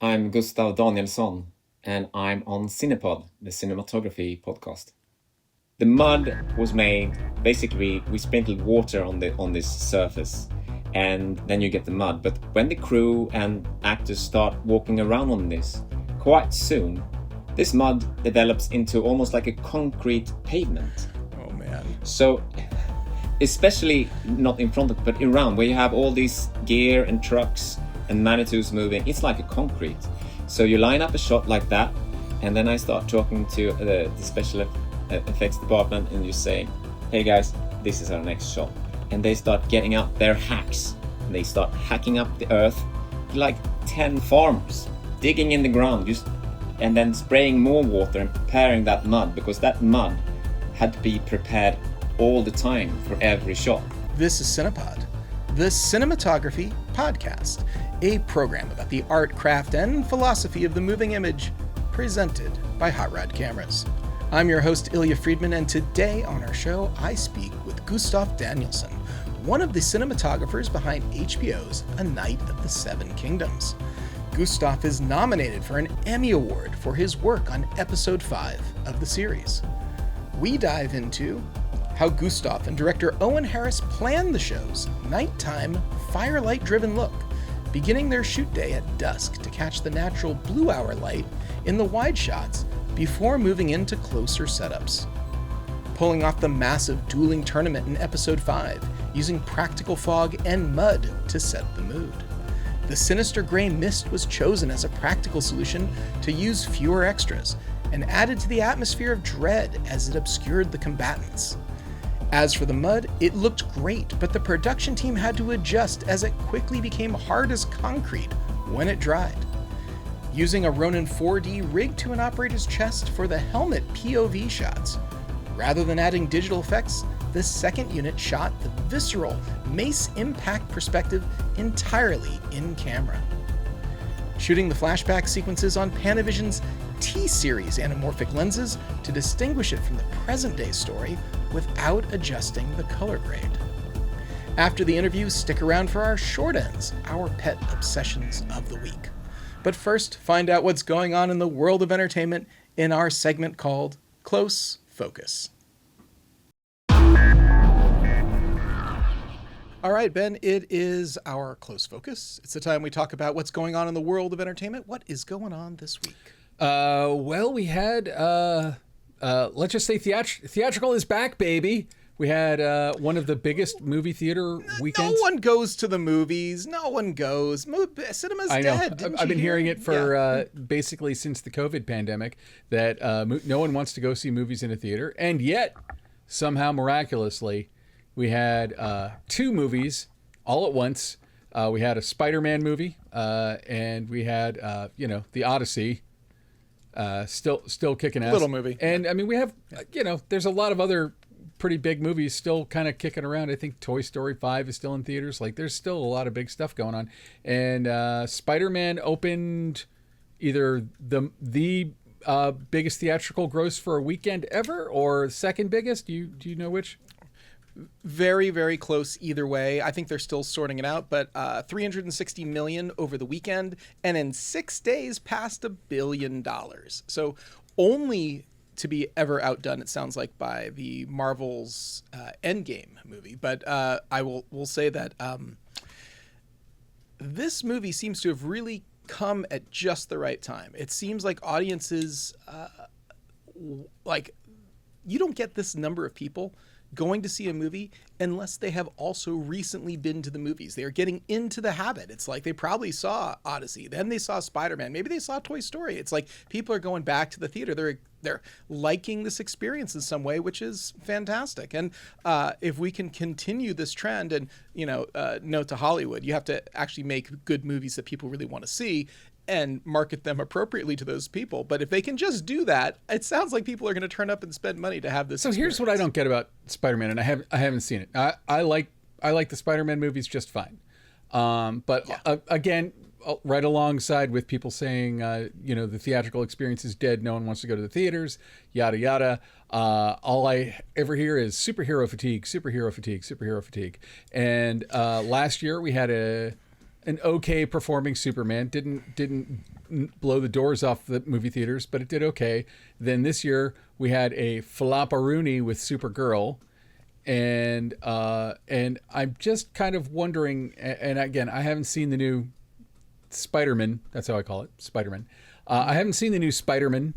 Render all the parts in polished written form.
I'm Gustav Danielsson, and I'm on Cinepod, the cinematography podcast. The mud was made, basically we sprinkled water on this surface, and then you get the mud. But when the crew and actors start walking around on this, quite soon, this mud develops into almost like a concrete pavement. Oh man. So, especially not in front of, but around, where you have all these gear and trucks and Manitous moving, it's like a concrete. So you line up a shot like that, and then I start talking to the special effects department, and you say, hey guys, this is our next shot. And they start getting out their hacks, and they start hacking up the earth, like 10 farmers, digging in the ground, and then spraying more water and preparing that mud, because that mud had to be prepared all the time for every shot. This is Cinepod, the cinematography podcast, a program about the art, craft, and philosophy of the moving image, presented by Hot Rod Cameras. I'm your host, Ilya Friedman, and today on our show, I speak with Gustav Danielsson, one of the cinematographers behind HBO's A Night of the Seven Kingdoms. Gustav is nominated for an Emmy Award for his work on episode 5 of the series. We dive into how Gustav and director Owen Harris planned the show's nighttime, firelight-driven look, beginning their shoot day at dusk to catch the natural blue hour light in the wide shots before moving into closer setups. Pulling off the massive dueling tournament in episode 5, using practical fog and mud to set the mood. The sinister gray mist was chosen as a practical solution to use fewer extras, and added to the atmosphere of dread as it obscured the combatants. As for the mud, it looked great, but the production team had to adjust as it quickly became hard as concrete when it dried. Using a Ronin 4D rigged to an operator's chest for the helmet POV shots. Rather than adding digital effects, the second unit shot the visceral mace-impact perspective entirely in camera. Shooting the flashback sequences on Panavision's T-series anamorphic lenses to distinguish it from the present-day story without adjusting the color grade. After the interview, stick around for our short ends, our pet obsessions of the week. But first, find out what's going on in the world of entertainment in our segment called Close Focus. All right, Ben, it is our Close Focus. It's the time we talk about what's going on in the world of entertainment. What is going on this week? Well, we had, let's just say theatrical is back, baby. We had one of the biggest movie theater weekends. No one goes to the movies. No one goes. Cinema's I know. dead. I've been hearing it for basically since the COVID pandemic that no one wants to go see movies in a theater. And yet, somehow, miraculously, we had 2 movies all at once. We had a Spider-Man movie, and we had, The Odyssey. Still kicking ass. Little movie. And I mean, we have, there's a lot of other pretty big movies still kind of kicking around. I think Toy Story 5 is still in theaters. Like, there's still a lot of big stuff going on. And Spider-Man opened either the biggest theatrical gross for a weekend ever, or second biggest. Do you know which? Very, very close either way. I think they're still sorting it out, but $360 million over the weekend, and in 6 days passed $1 billion. So only to be ever outdone, it sounds like, by the Marvel's Endgame movie. But I will say that this movie seems to have really come at just the right time. It seems like audiences, you don't get this number of people going to see a movie unless they have also recently been to the movies. They are getting into the habit. It's like they probably saw Odyssey, then they saw Spider-Man, maybe they saw Toy Story. It's like people are going back to the theater. They're liking this experience in some way, which is fantastic. And if we can continue this trend, and note to Hollywood, you have to actually make good movies that people really want to see and market them appropriately to those people. But if they can just do that, it sounds like people are going to turn up and spend money to have this. So here's what I don't get about Spider-Man, and I haven't seen it. I like the Spider-Man movies just fine. Again, right alongside with people saying, the theatrical experience is dead. No one wants to go to the theaters, yada, yada. All I ever hear is superhero fatigue, superhero fatigue, superhero fatigue. And last year we had an okay performing Superman. Didn't blow the doors off the movie theaters, but it did okay. Then this year we had a flopperoonie with Supergirl, and I'm just kind of wondering. And again, I haven't seen the new Spider-Man. That's how I call it, Spider-Man. I haven't seen the new Spider-Man.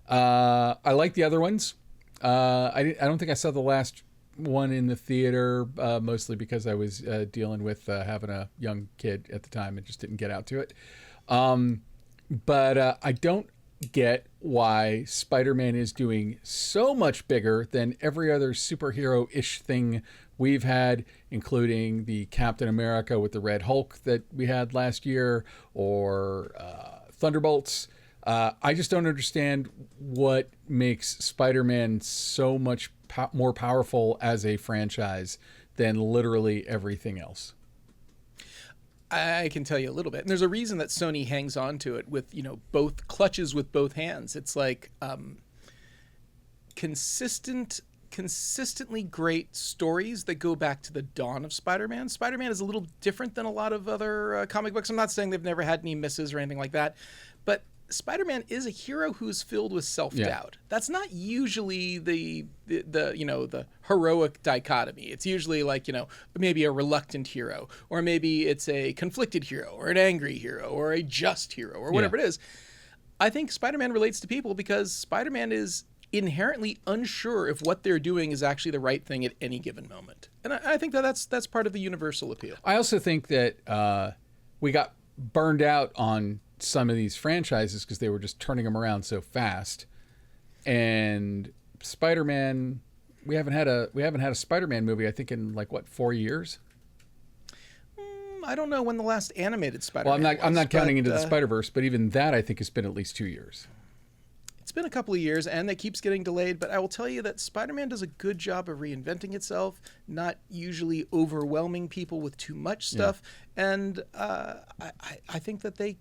I like the other ones. I don't think I saw the last one in the theater, mostly because I was dealing with having a young kid at the time and just didn't get out to it. But I don't get why Spider-Man is doing so much bigger than every other superhero-ish thing we've had, including the Captain America with the Red Hulk that we had last year, or Thunderbolts. I just don't understand what makes Spider-Man so much more powerful as a franchise than literally everything else. I can tell you a little bit. And there's a reason that Sony hangs on to it with, both clutches with both hands. It's like consistently great stories that go back to the dawn of Spider-Man. Spider-Man is a little different than a lot of other comic books. I'm not saying they've never had any misses or anything like that, but Spider-Man is a hero who's filled with self-doubt. Yeah. That's not usually the heroic dichotomy. It's usually like, maybe a reluctant hero, or maybe it's a conflicted hero, or an angry hero, or a just hero, or whatever it is. I think Spider-Man relates to people because Spider-Man is inherently unsure if what they're doing is actually the right thing at any given moment. And I think that's part of the universal appeal. I also think that we got burned out on some of these franchises because they were just turning them around so fast. And Spider-Man, we haven't had a Spider-Man movie, I think, in 4 years. I don't know when the last animated Spider-Man was. I'm not counting Into the Spider-Verse, but even that I think has been at least 2 years. It's been a couple of years, and it keeps getting delayed, but I will tell you that Spider-Man does a good job of reinventing itself, not usually overwhelming people with too much stuff. Yeah. And I think that they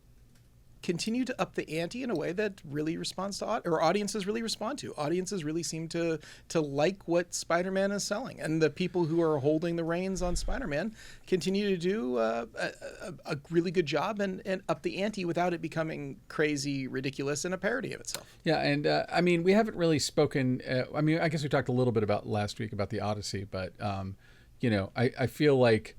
continue to up the ante in a way that really responds to audiences really respond to. Audiences really seem to like what Spider-Man is selling, and the people who are holding the reins on Spider-Man continue to do a really good job and up the ante without it becoming crazy, ridiculous, and a parody of itself. Yeah, and we haven't really spoken. I guess we talked a little bit about last week about the Odyssey, but I feel like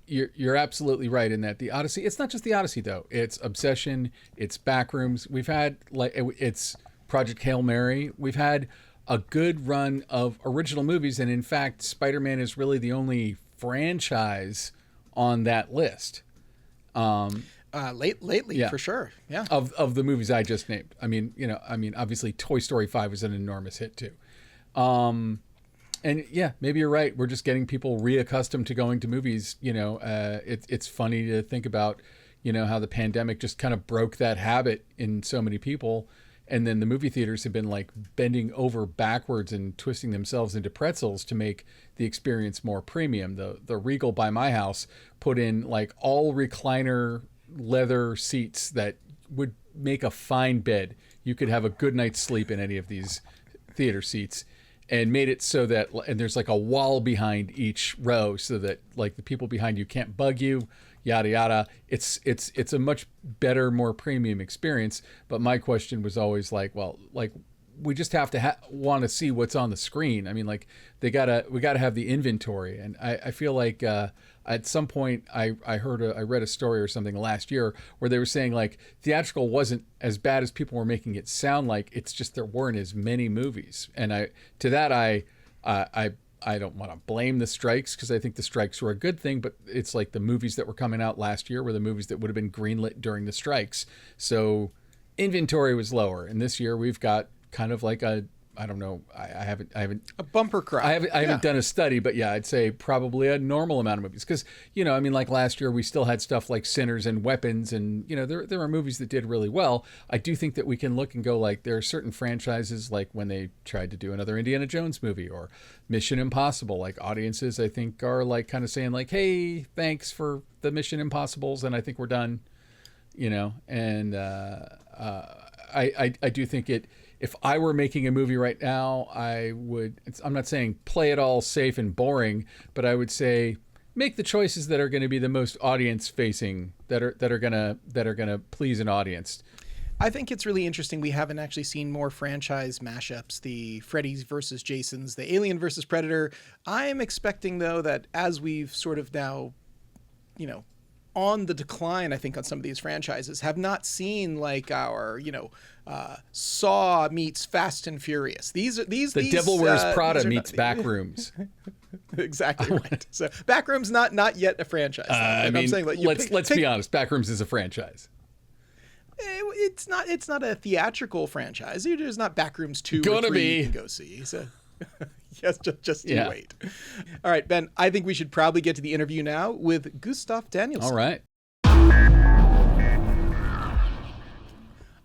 you're absolutely right in that the Odyssey, it's not just the Odyssey though. It's Obsession, it's Backrooms. We've had it's Project Hail Mary. We've had a good run of original movies, and in fact, Spider-Man is really the only franchise on that list. Lately, for sure. Yeah. Of the movies I just named. Obviously Toy Story 5 was an enormous hit too. And yeah, maybe you're right. We're just getting people reaccustomed to going to movies. It's funny to think about, how the pandemic just kind of broke that habit in so many people. And then the movie theaters have been bending over backwards and twisting themselves into pretzels to make the experience more premium. The Regal by my house put in all recliner leather seats that would make a fine bed. You could have a good night's sleep in any of these theater seats. And made it so that, and there's a wall behind each row so that the people behind you can't bug you, yada yada. It's a much better, more premium experience. But my question was always we just have to want to see what's on the screen. I mean, we gotta have the inventory, and I feel like at some point I read a story or something last year where they were saying theatrical wasn't as bad as people were making it sound like. It's just there weren't as many movies, and I don't want to blame the strikes because I think the strikes were a good thing, but it's the movies that were coming out last year were the movies that would have been greenlit during the strikes, so inventory was lower, and this year we've got kind of I don't know. I haven't a bumper crop. I haven't done a study, but yeah, I'd say probably a normal amount of movies because last year we still had stuff like Sinners and Weapons, and there are movies that did really well. I do think that we can look and go there are certain franchises when they tried to do another Indiana Jones movie or Mission Impossible. Audiences I think are kind of saying hey, thanks for the Mission Impossibles, and I think we're done. And I do think it. If I were making a movie right now, I would, I'm not saying play it all safe and boring, but I would say make the choices that are going to be the most audience facing, that are going to please an audience. I think it's really interesting. We haven't actually seen more franchise mashups, the Freddy's versus Jason's, the Alien versus Predator. I am expecting, though, that as we've sort of now, on the decline, I think, on some of these franchises, have not seen like our, Saw meets Fast and Furious. The Devil Wears Prada meets Backrooms. Exactly right. So Backrooms not yet a franchise. I'm saying, like, let's be honest. Backrooms is a franchise. It's not a theatrical franchise. There's not Backrooms 2 Gonna or 3 be. you can go see. So yes, just you wait. All right, Ben, I think we should probably get to the interview now with Gustav Danielsson. All right.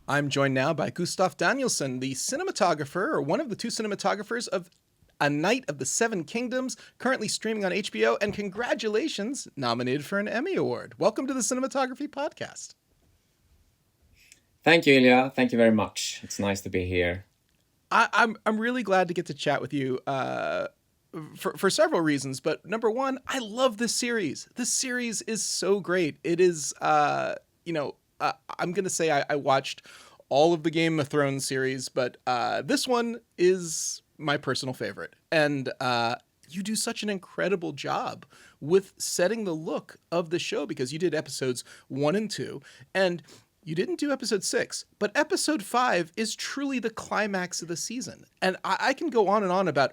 I'm joined now by Gustav Danielsson, the cinematographer, or one of the 2 cinematographers of A Night of the Seven Kingdoms, currently streaming on HBO, and congratulations, nominated for an Emmy Award. Welcome to the Cinematography Podcast. Thank you, Ilya. Thank you very much. It's nice to be here. I'm really glad to get to chat with you for several reasons. But number one, I love this series. This series is so great. It is, I'm going to say I watched all of the Game of Thrones series, but this one is my personal favorite. And you do such an incredible job with setting the look of the show, because you did episodes 1 and 2. And you didn't do episode 6, but episode 5 is truly the climax of the season. And I can go on and on about,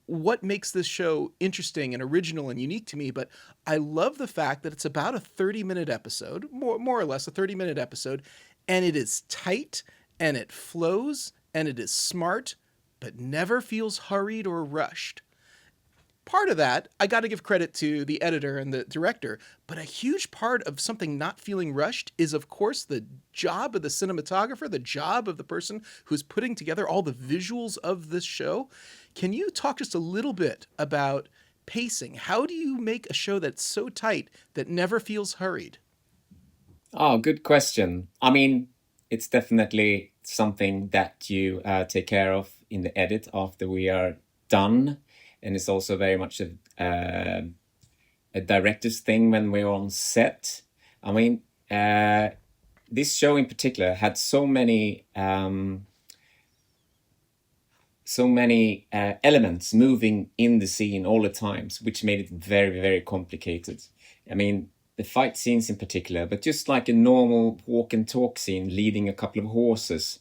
what makes this show interesting and original and unique to me, but I love the fact that it's about a 30-minute episode, more or less a 30-minute episode, and it is tight, and it flows, and it is smart, but never feels hurried or rushed. Part of that, I got to give credit to the editor and the director, but a huge part of something not feeling rushed is, of course, the job of the cinematographer, the job of the person who's putting together all the visuals of this show. Can you talk just a little bit about pacing? How do you make a show that's so tight that never feels hurried? Oh, good question. I mean, it's definitely something that you take care of in the edit after we are done. And it's also very much a director's thing when we're on set. I mean, this show in particular had so many elements moving in the scene all the times, which made it very, very complicated. I mean, the fight scenes in particular, but just like a normal walk and talk scene leading a couple of horses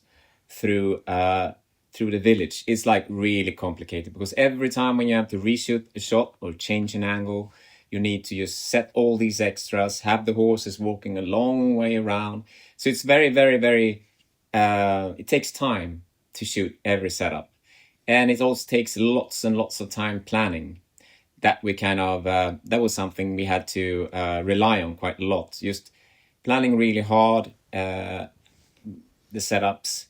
through the village is like really complicated, because every time when you have to reshoot a shot or change an angle, you need to just set all these extras, have the horses walking a long way around. So it's very, very, very, it takes time to shoot every setup. And it also takes lots and lots of time planning. That we kind of, that was something we had to rely on quite a lot. Just planning really hard, the setups,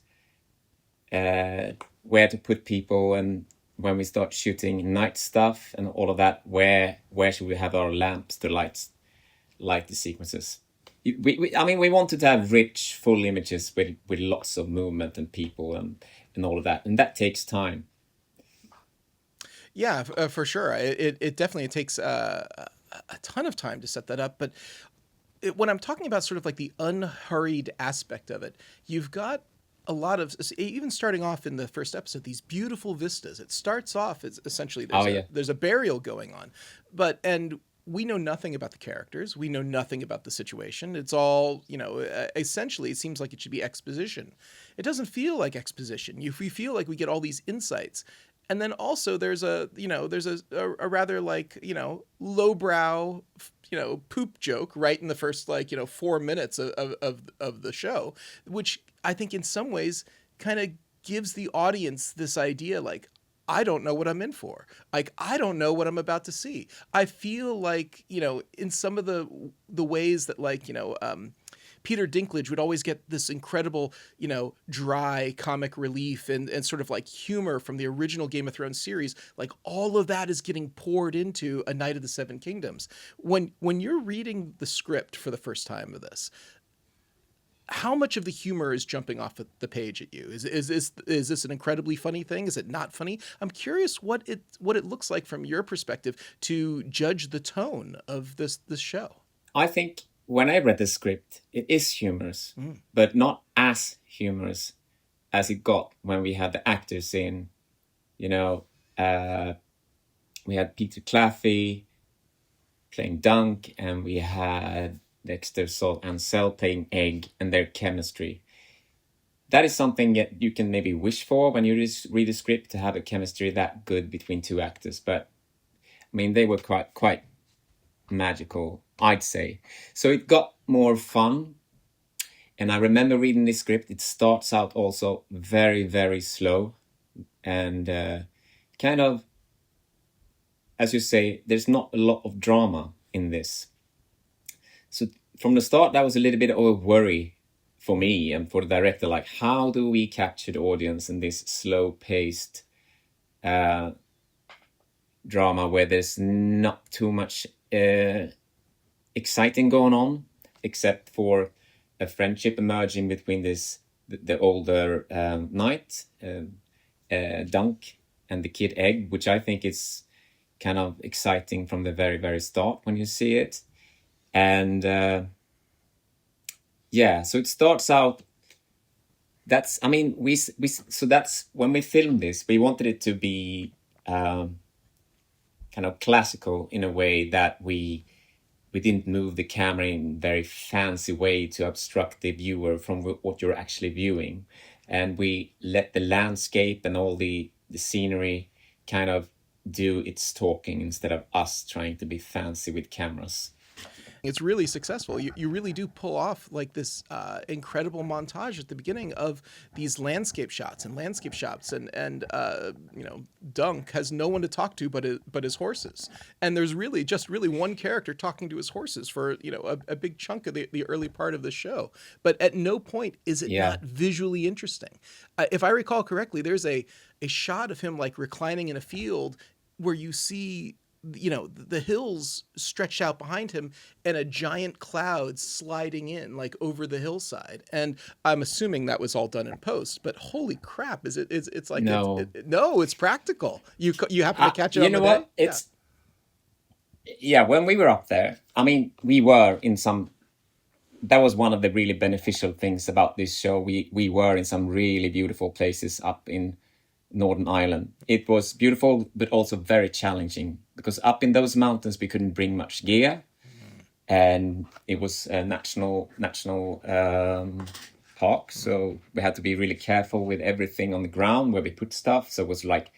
where to put people, and when we start shooting night stuff and all of that, where should we have our lamps to light the sequences. We wanted to have rich, full images with lots of movement and people and all of that, and that takes time. Yeah, for sure. It definitely takes a ton of time to set that up. But when I'm talking about sort of like the unhurried aspect of it, you've got a lot of, even starting off in the first episode, these beautiful vistas. It starts off as essentially there's a burial going on, and we know nothing about the characters. We know nothing about the situation. It's all, essentially it seems like it should be exposition. It doesn't feel like exposition. We feel like we get all these insights. And then also there's a rather like, lowbrow, poop joke right in the first 4 minutes of the show, which I think in some ways kind of gives the audience this idea like, I don't know what I'm in for. Like, I don't know what I'm about to see. I feel like, in some of the ways that Peter Dinklage would always get this incredible, dry comic relief and sort of like humor from the original Game of Thrones series. Like all of that is getting poured into A Night of the Seven Kingdoms. When you're reading the script for the first time of this, how much of the humor is jumping off the page at you? Is this an incredibly funny thing? Is it not funny? I'm curious what it looks like from your perspective to judge the tone of this show. I think when I read the script, it is humorous, but not as humorous as it got when we had the actors in. You know, we had Peter Claffey playing Dunk, and we had Dexter Sol and Cell playing Egg, and their chemistry. That is something that you can maybe wish for when you read a script, to have a chemistry that good between two actors. But I mean, they were quite magical, I'd say. So it got more fun. And I remember reading this script. It starts out also very, very slow, and kind of, as you say, there's not a lot of drama in this. So from the start, that was a little bit of a worry for me and for the director. Like, how do we capture the audience in this slow-paced drama where there's not too much exciting going on, except for a friendship emerging between the older knight, Dunk, and the kid Egg, which I think is kind of exciting from the very, very start when you see it. And so it starts out. That's when we filmed this, we wanted it to be kind of classical in a way that we didn't move the camera in a very fancy way to obstruct the viewer from what you're actually viewing, and we let the landscape and all the scenery kind of do its talking instead of us trying to be fancy with cameras. It's really successful. You really do pull off like this incredible montage at the beginning of these landscape shots, and Dunk has no one to talk to but his horses, and there's really one character talking to his horses for a big chunk of the early part of the show. But at no point is it not visually interesting. If I recall correctly, there's a shot of him like reclining in a field where you see the hills stretched out behind him and a giant cloud sliding in like over the hillside. And I'm assuming that was all done in post, but holy crap, it's like, no, it's practical. You happen to catch it on the what? day? When we were up there, I mean, we were in some, that was one of the really beneficial things about this show. We were in some really beautiful places up in Northern Ireland. It was beautiful, but also very challenging, because up in those mountains we couldn't bring much gear, and it was a national park, so we had to be really careful with everything on the ground where we put stuff. So it was like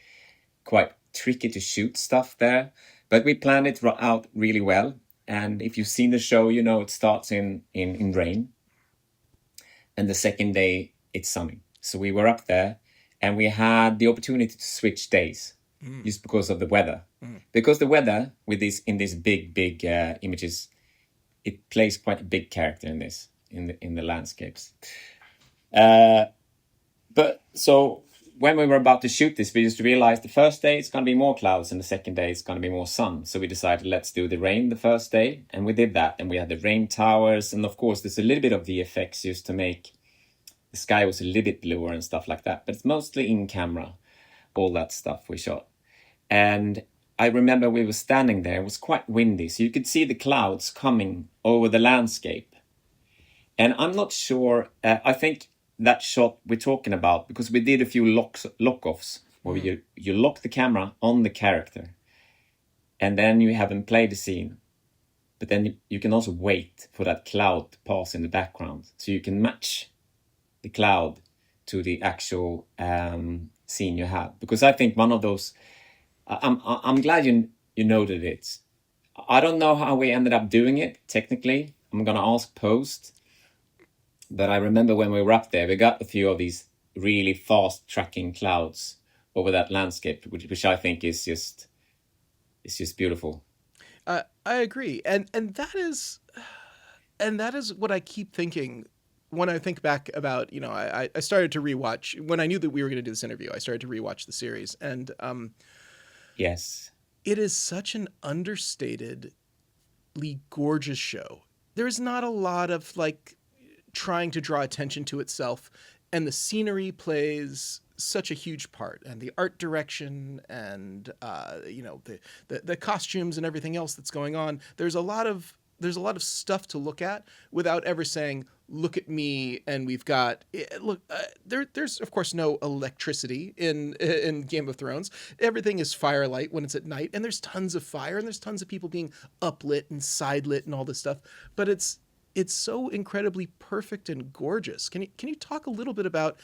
quite tricky to shoot stuff there, but we planned it out really well. And if you've seen the show, it starts in rain, and the second day it's sunny. So we were up there, and we had the opportunity to switch days just because of the weather. Because the weather with in these big images, it plays quite a big character in the landscapes. But so when we were about to shoot this, we just realized the first day it's going to be more clouds and the second day it's going to be more sun. So we decided, let's do the rain the first day, and we did that. And we had the rain towers, and of course there's a little bit of VFX just to make the sky was a little bit bluer and stuff like that, but it's mostly in camera, all that stuff we shot. And I remember we were standing there, it was quite windy, so you could see the clouds coming over the landscape. And I'm not sure, I think that shot we're talking about, because we did a few lock-offs, where you lock the camera on the character, and then you have him play the scene. But then you can also wait for that cloud to pass in the background, so you can match the cloud to the actual scene you have. Because I think one of those, I'm glad you noted it. I don't know how we ended up doing it technically. I'm gonna ask post. But I remember when we were up there, we got a few of these really fast tracking clouds over that landscape, which I think is just beautiful. I agree, and that is what I keep thinking when I think back about, I started to rewatch, when I knew that we were going to do this interview, I started to rewatch the series, and yes, it is such an understatedly gorgeous show. There's not a lot of like trying to draw attention to itself, and the scenery plays such a huge part, and the art direction, and the costumes and everything else that's going on. There's a lot of stuff to look at without ever saying, look at me, and we've got there's of course no electricity in Game of Thrones. Everything is firelight when it's at night, and there's tons of fire, and there's tons of people being uplit and sidelit and all this stuff, but it's so incredibly perfect and gorgeous. Can you talk a little bit about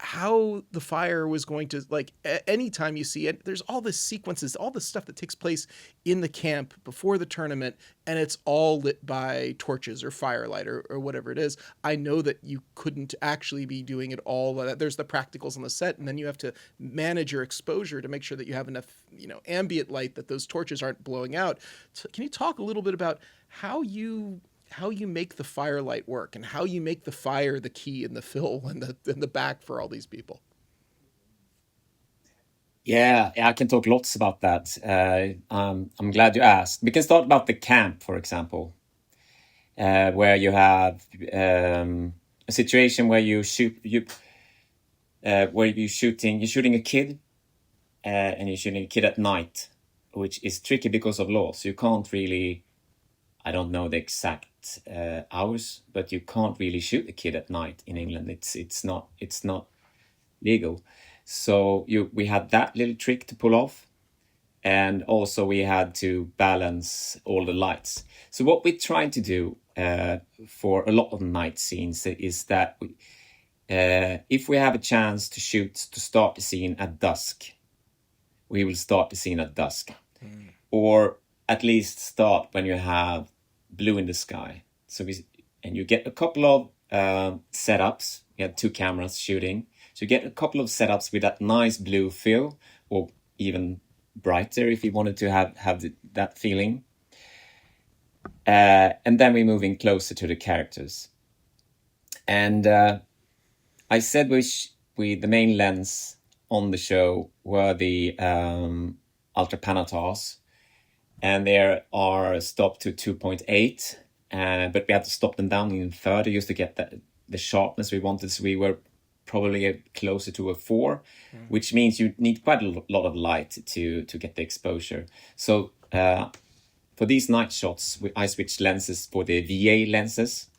how the fire was going to, like, anytime you see it, there's all this sequences, all the stuff that takes place in the camp before the tournament, and it's all lit by torches or firelight or whatever it is. I know that you couldn't actually be doing it all. There's the practicals on the set, and then you have to manage your exposure to make sure that you have enough, ambient light that those torches aren't blowing out. So can you talk a little bit about how you make the firelight work, and how you make the fire the key and the fill and the back for all these people? Yeah, I can talk lots about that. I'm glad you asked. We can start about the camp, for example, where you have a situation where you're shooting a kid, and you're shooting a kid at night, which is tricky because of law. So you can't really, I don't know the exact hours, but you can't really shoot a kid at night in England. It's not legal. So we had that little trick to pull off, and also we had to balance all the lights. So what we tried to do for a lot of night scenes is that if we have a chance to start the scene at dusk, we will start the scene at dusk, or at least start when you have blue in the sky. So you get a couple of setups. We had 2 cameras shooting, so you get a couple of setups with that nice blue fill, or even brighter if you wanted to have that feeling. And then we move in closer to the characters. And I said the main lens on the show were the Ultra Panatas, and they are stopped to 2.8, but we had to stop them down even further just to get the sharpness we wanted. So we were probably closer to a 4, which means you need quite a lot of light to get the exposure. So for these night shots, I switched lenses for the VA lenses.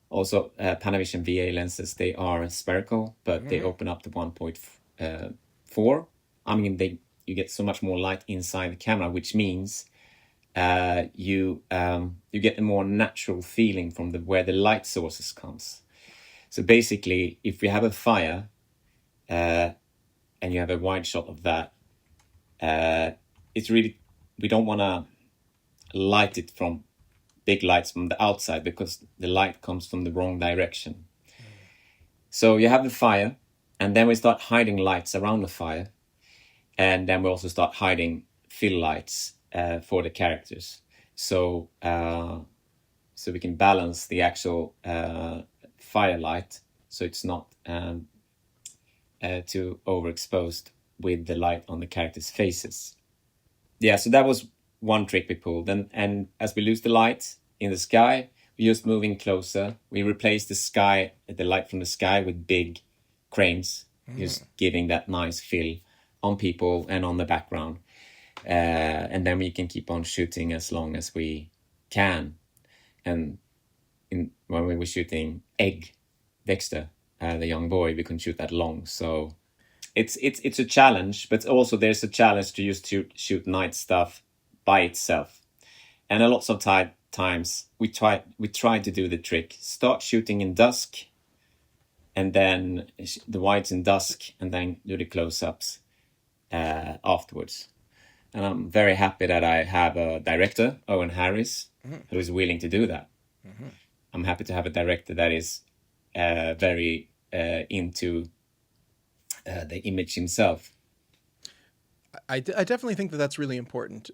Also, Panavision VA lenses, they are spherical, but they open up to 1.4. I mean, you get so much more light inside the camera, which means you get a more natural feeling from where the light sources comes. So basically, if we have a fire and you have a wide shot of that, we don't want to light it from big lights from the outside, because the light comes from the wrong direction. So you have the fire, and then we start hiding lights around the fire. And then we also start hiding fill lights for the characters. So we can balance the actual firelight, so it's not too overexposed with the light on the characters' faces. Yeah, so that was one trick we pulled. And as we lose the light in the sky, we just move in closer. We replace the light from the sky with big cranes, just giving that nice fill on people and on the background. And then we can keep on shooting as long as we can. And when we were shooting Egg, Dexter, the young boy, we couldn't shoot that long. So it's a challenge, but also there's a challenge to just shoot night stuff by itself. And a lot of times we try to do the trick: start shooting in dusk, and then the whites in dusk, and then do the close-ups afterwards. And I'm very happy that I have a director, Owen Harris, who is willing to do that. I'm happy to have a director that is very into the image himself. I definitely think that that's really important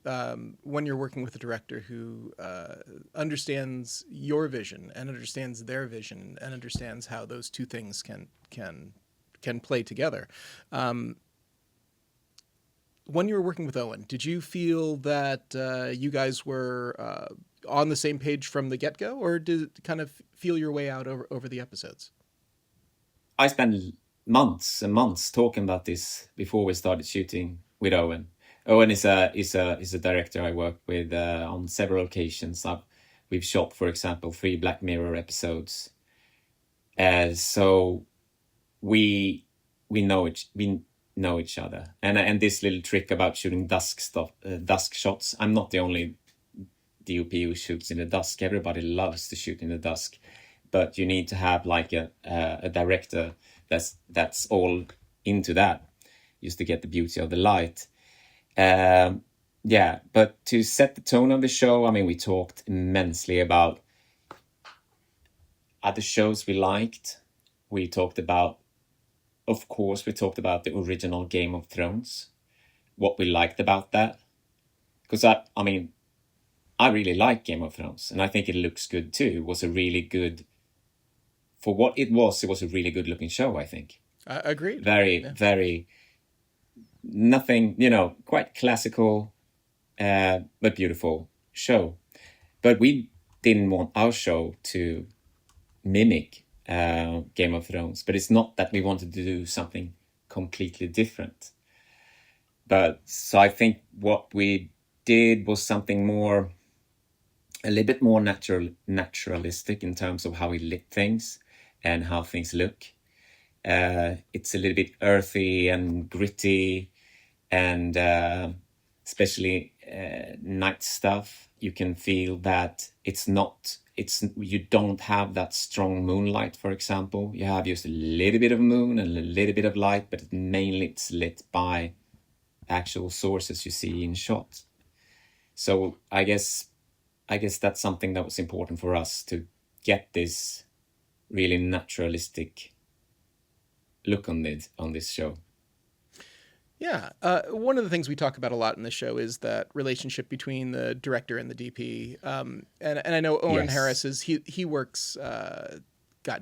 when you're working with a director who understands your vision and understands their vision and understands how those two things can play together. When you were working with Owen, did you feel that you guys were on the same page from the get-go, or did it kind of feel your way out over the episodes? I spent months and months talking about this before we started shooting with Owen. Owen is a director I work with on several occasions. We've shot, for example, 3 Black Mirror episodes. So we know each other, and this little trick about shooting dusk shots. I'm not the only DOP who shoots in the dusk. Everybody loves to shoot in the dusk, but you need to have like a director that's all into that, just to get the beauty of the light. But to set the tone of the show, I mean, we talked immensely about other shows we liked. We talked about the original Game of Thrones, what we liked about that. Because I really like Game of Thrones, and I think it looks good too. It was a really good, for what it was a really good looking show, I think. Agreed. Very, nothing, quite classical, but beautiful show. But we didn't want our show to mimic Game of Thrones, but it's not that we wanted to do something completely different. But so I think what we did was something more, a little bit more naturalistic in terms of how we lit things and how things look. It's a little bit earthy and gritty, and especially night stuff. You can feel that you don't have that strong moonlight, for example. You have just a little bit of moon and a little bit of light, but mainly it's lit by actual sources you see in shot. So I guess that's something that was important for us, to get this really naturalistic look on this show. Yeah. One of the things we talk about a lot in the show is that relationship between the director and the DP. And I know Owen Harris he works,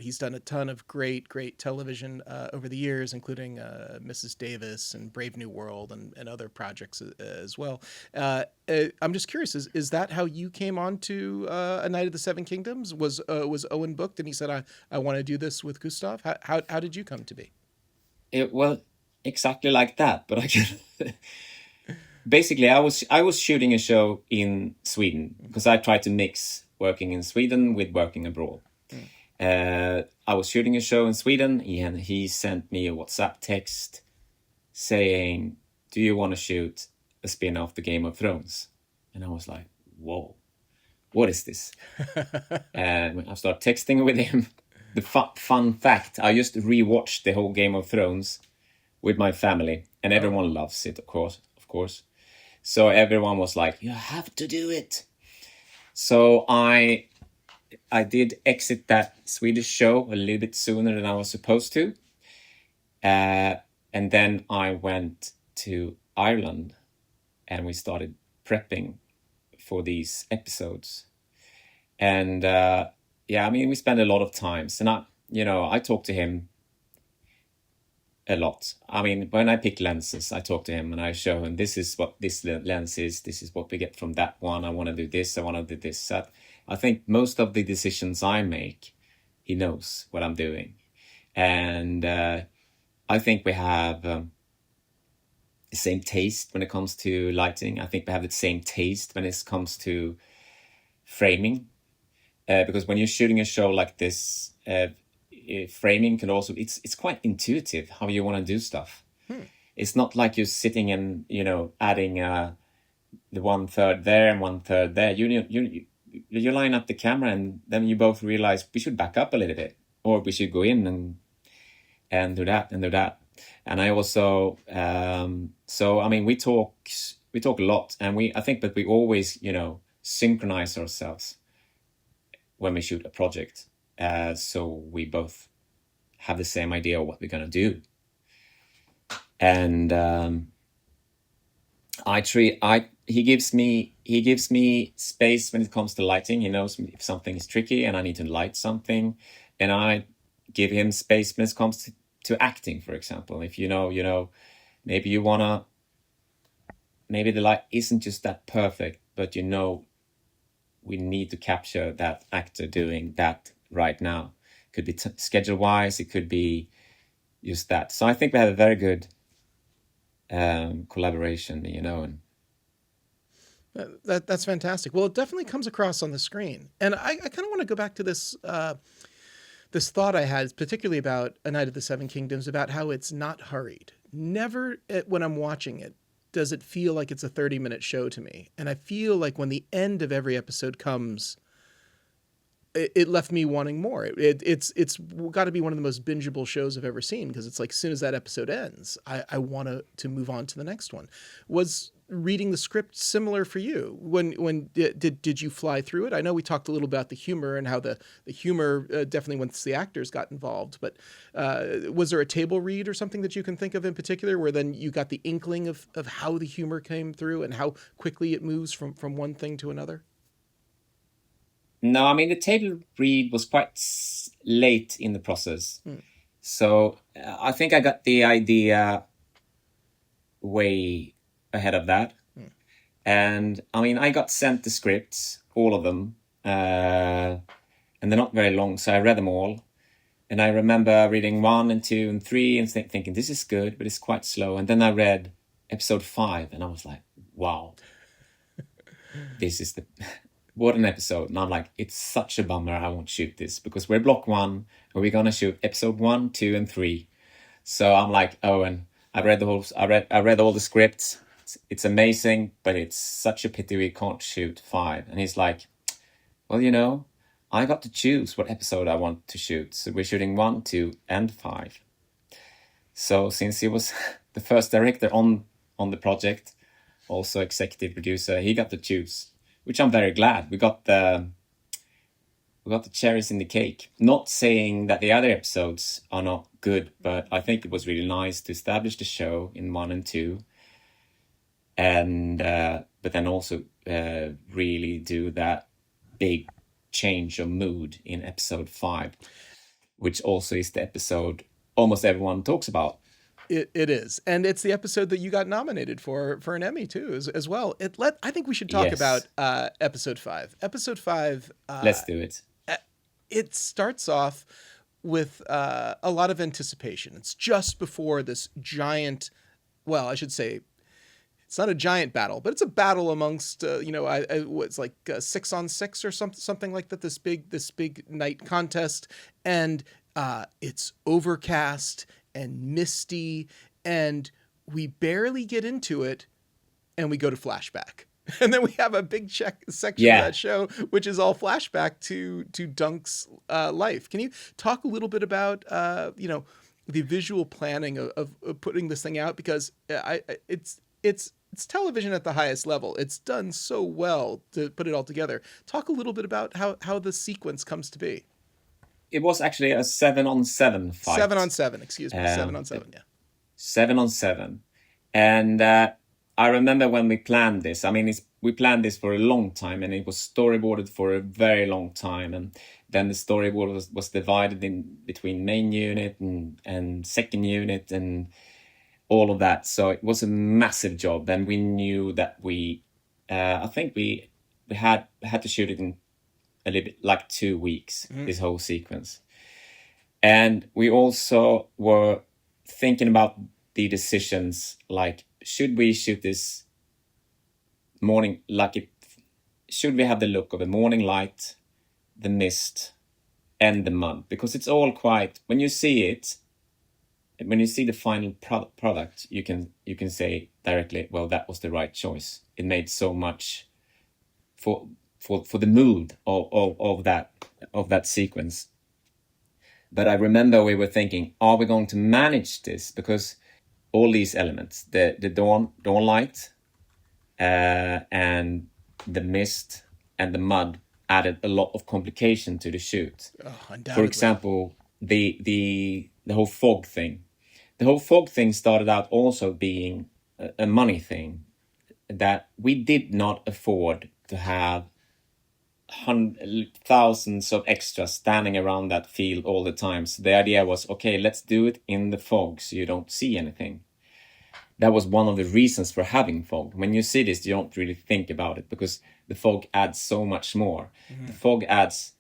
he's done a ton of great television over the years, including Mrs. Davis and Brave New World and other projects as well. I'm just curious, is that how you came on to A Night of the Seven Kingdoms? Was Owen booked and he said, I want to do this with Gustav? How did you come to be? Exactly like that, but I can basically I was shooting a show in Sweden, because I tried to mix working in Sweden with working abroad. I was shooting a show in Sweden, and he sent me a WhatsApp text saying, "Do you want to shoot a spin-off the Game of Thrones?" And I was like, "Whoa, what is this?" And I started texting with him. The fun fact: I just rewatched the whole Game of Thrones with my family, and everyone loves it, of course. So everyone was like, "You have to do it." So I did exit that Swedish show a little bit sooner than I was supposed to. And then I went to Ireland, and we started prepping for these episodes. And we spent a lot of times, and I talked to him a lot. I mean, when I pick lenses, I talk to him and I show him, this is what this lens is, this is what we get from that one, I want to do this, I want to do this. I think most of the decisions I make, he knows what I'm doing. And I think we have the same taste when it comes to lighting. I think we have the same taste when it comes to framing. Because when you're shooting a show like this, framing can also, it's quite intuitive how you want to do stuff. It's not like you're sitting and adding the 1/3 there and 1/3 there. You line up the camera, and then you both realize we should back up a little bit, or we should go in and do that and do that. And I also we talk a lot, and I think that we always synchronize ourselves when we shoot a project. So we both have the same idea of what we're gonna do, and he gives me space when it comes to lighting. He knows if something is tricky and I need to light something, and I give him space when it comes to acting, for example. If maybe the light isn't just that perfect, but we need to capture that actor doing that right now. Could be schedule wise, it could be just that. So I think we had a very good collaboration, you know. And that's fantastic. Well, it definitely comes across on the screen, and I kind of want to go back to this this thought I had, particularly about A Night of the Seven Kingdoms, about how it's not hurried. Never when I'm watching it does it feel like it's a 30-minute show to me, and I feel like when the end of every episode comes, it left me wanting more. It's got to be one of the most bingeable shows I've ever seen, because it's like as soon as that episode ends, I want to move on to the next one. Was reading the script similar for you? When did you fly through it? I know we talked a little about the humor and how the humor definitely once the actors got involved, but was there a table read or something that you can think of in particular where then you got the inkling of how the humor came through and how quickly it moves from one thing to another? No, I mean, the table read was quite late in the process. So I think I got the idea way ahead of that. And I mean, I got sent the scripts, all of them, and they're not very long. So I read them all. And I remember reading 1 and 2 and 3 and thinking, this is good, but it's quite slow. And then I read episode 5 and I was like, wow, this is what an episode. And I'm like, it's such a bummer I won't shoot this, because we're block 1 and we're going to shoot episode 1, 2 and 3. So I'm like, Owen, I read all the scripts. It's amazing, but it's such a pity we can't shoot 5. And he's like, well, you know, I got to choose what episode I want to shoot. So we're shooting 1, 2 and 5. So since he was the first director on the project, also executive producer, he got to choose, which I'm very glad. We got the cherries in the cake. Not saying that the other episodes are not good, but I think it was really nice to establish the show in 1 and 2, and but then also really do that big change of mood in episode 5, which also is the episode almost everyone talks about. It is, and it's the episode that you got nominated for an Emmy too, as well. I think we should talk about episode 5. Episode 5. Let's do it. It starts off with a lot of anticipation. It's just before this giant, well, I should say, it's not a giant battle, but it's a battle amongst, it's like 6-on-6 or something like that. This big night contest, and it's overcast and misty, and we barely get into it, and we go to flashback. And then we have a big section of that show, which is all flashback to Dunk's life. Can you talk a little bit about, the visual planning of putting this thing out? Because it's television at the highest level. It's done so well to put it all together. Talk a little bit about how the sequence comes to be. It was actually a 7-on-7 fight. 7-on-7, excuse me. 7-on-7, yeah. 7-on-7. And I remember when we planned this, I mean, we planned this for a long time, and it was storyboarded for a very long time. And then the storyboard was divided in between main unit and second unit and all of that. So it was a massive job. And we knew that I think we had to shoot it in a little bit like 2 weeks, this whole sequence. And we also were thinking about the decisions, like, should we shoot this morning, should we have the look of the morning light, the mist, and the mud? Because it's all quite, when you see the final product, you can say directly, well, that was the right choice. It made so much for the mood of that sequence. But I remember we were thinking, are we going to manage this? Because all these elements, the dawn light, and the mist and the mud added a lot of complication to the shoot. For example, the whole fog thing. The whole fog thing started out also being a money thing, that we did not afford to have thousands of extras standing around that field all the time. So the idea was, okay, let's do it in the fog so you don't see anything. That was one of the reasons for having fog. When you see this, you don't really think about it, because the fog adds so much more. The fog adds,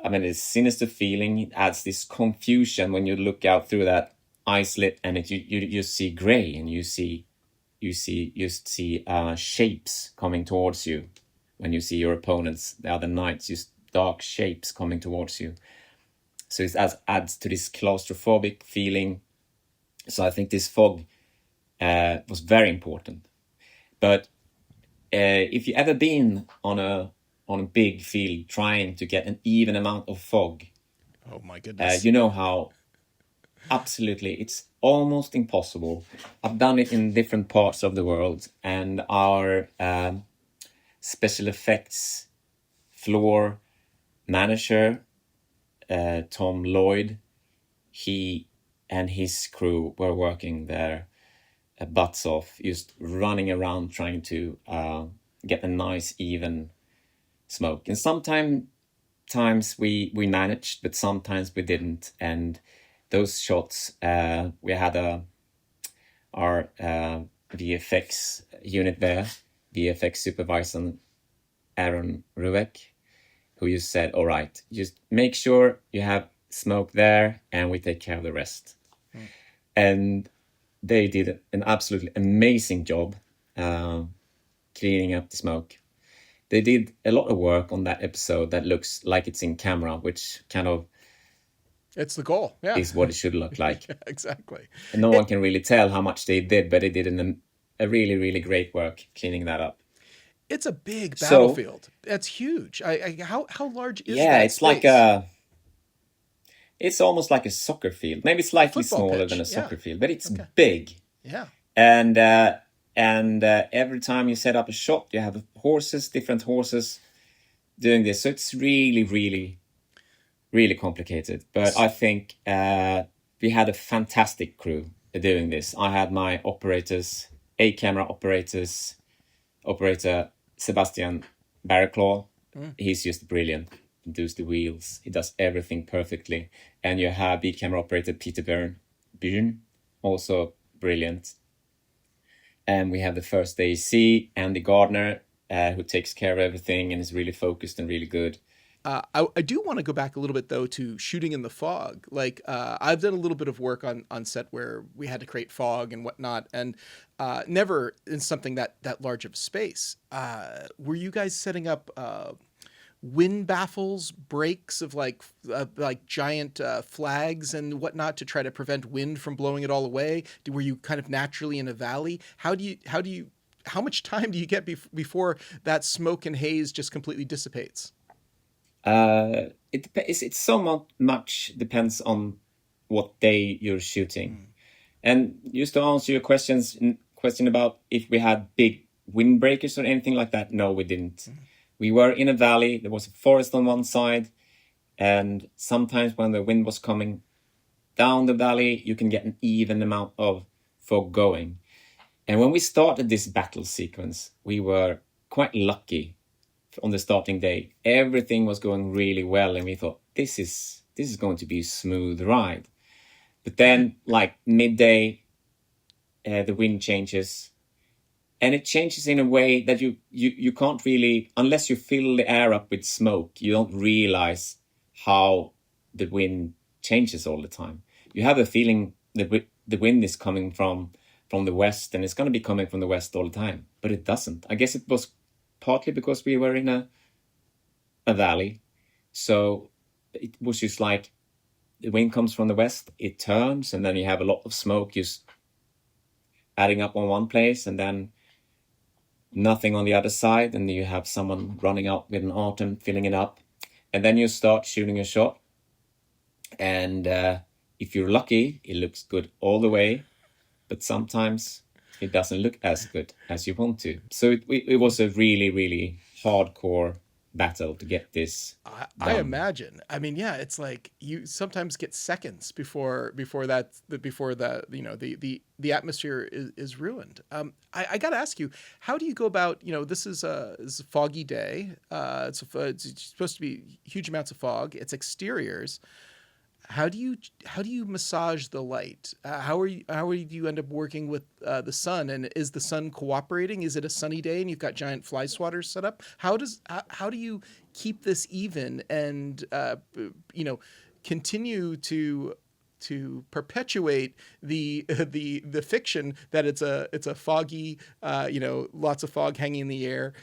I mean, this sinister feeling. It adds this confusion when you look out through that eye slit, and you see gray, and you see shapes coming towards you. When you see your opponents the other knights, just dark shapes coming towards you. So it adds to this claustrophobic feeling. So I think this fog was very important. But if you ever been on a big field trying to get an even amount of fog, oh my goodness, you know how absolutely it's almost impossible. I've done it in different parts of the world, and our special effects floor manager, Tom Lloyd, he and his crew were working their butts off, just running around trying to get a nice even smoke. And sometimes we managed, but sometimes we didn't. And those shots, we had our VFX unit there, VFX supervisor Aaron Rueck, who just said, all right, just make sure you have smoke there and we take care of the rest. And they did an absolutely amazing job cleaning up the smoke. They did a lot of work on that episode that looks like it's in camera, which kind of it's the goal. Yeah, is what it should look like. Exactly. And no one can really tell how much they did, but they did a really, really great work cleaning that up. It's a big battlefield. That's huge. How large is that? Yeah, it's space? like it's almost like a soccer field. Maybe slightly smaller pitch. than a soccer Yeah. field, but it's Okay. big. Yeah. And every time you set up a shot, you have different horses doing this. So it's really, really, really complicated. But I think we had a fantastic crew doing this. I had my operators, camera operators, operator Sebastian Barraclaw. He's just brilliant. He does the wheels. He does everything perfectly. And you have the camera operator Peter Byrne, also brilliant. And we have the first AC, Andy Gardner, who takes care of everything and is really focused and really good. I do want to go back a little bit, though, to shooting in the fog. Like, I've done a little bit of work on set where we had to create fog and whatnot, and never in something that large of space. Were you guys setting up wind baffles, breaks of like giant flags and whatnot to try to prevent wind from blowing it all away? Were you kind of naturally in a valley? How much time do you get before that smoke and haze just completely dissipates? It's so much depends on what day you're shooting. And just to answer your question about if we had big windbreakers or anything like that, no, we didn't. We were in a valley. There was a forest on one side, and sometimes when the wind was coming down the valley, you can get an even amount of fog going. And when we started this battle sequence, we were quite lucky. On the starting day, everything was going really well, and we thought this is going to be a smooth ride. But then, like midday, the wind changes, and it changes in a way that you can't really, unless you fill the air up with smoke, you don't realize how the wind changes all the time. You have a feeling that the wind is coming from the west, and it's going to be coming from the west all the time, but it doesn't. I guess it was partly because we were in a valley. So it was just like the wind comes from the west, it turns, and then you have a lot of smoke just adding up on one place, and then nothing on the other side, and you have someone running out with an artem filling it up. And then you start shooting a shot. And if you're lucky, it looks good all the way. But sometimes it doesn't look as good as you want to. So it was a really, really hardcore battle to get this I imagine. I mean, yeah, it's like you sometimes get seconds before the atmosphere is ruined. I got to ask you, how do you go about, this is a foggy day. It's supposed to be huge amounts of fog. It's exteriors. How do you massage the light? How do you end up working with the sun? And is the sun cooperating? Is it a sunny day and you've got giant fly swatters set up? How do you keep this even and continue to perpetuate the fiction that it's a foggy, lots of fog hanging in the air,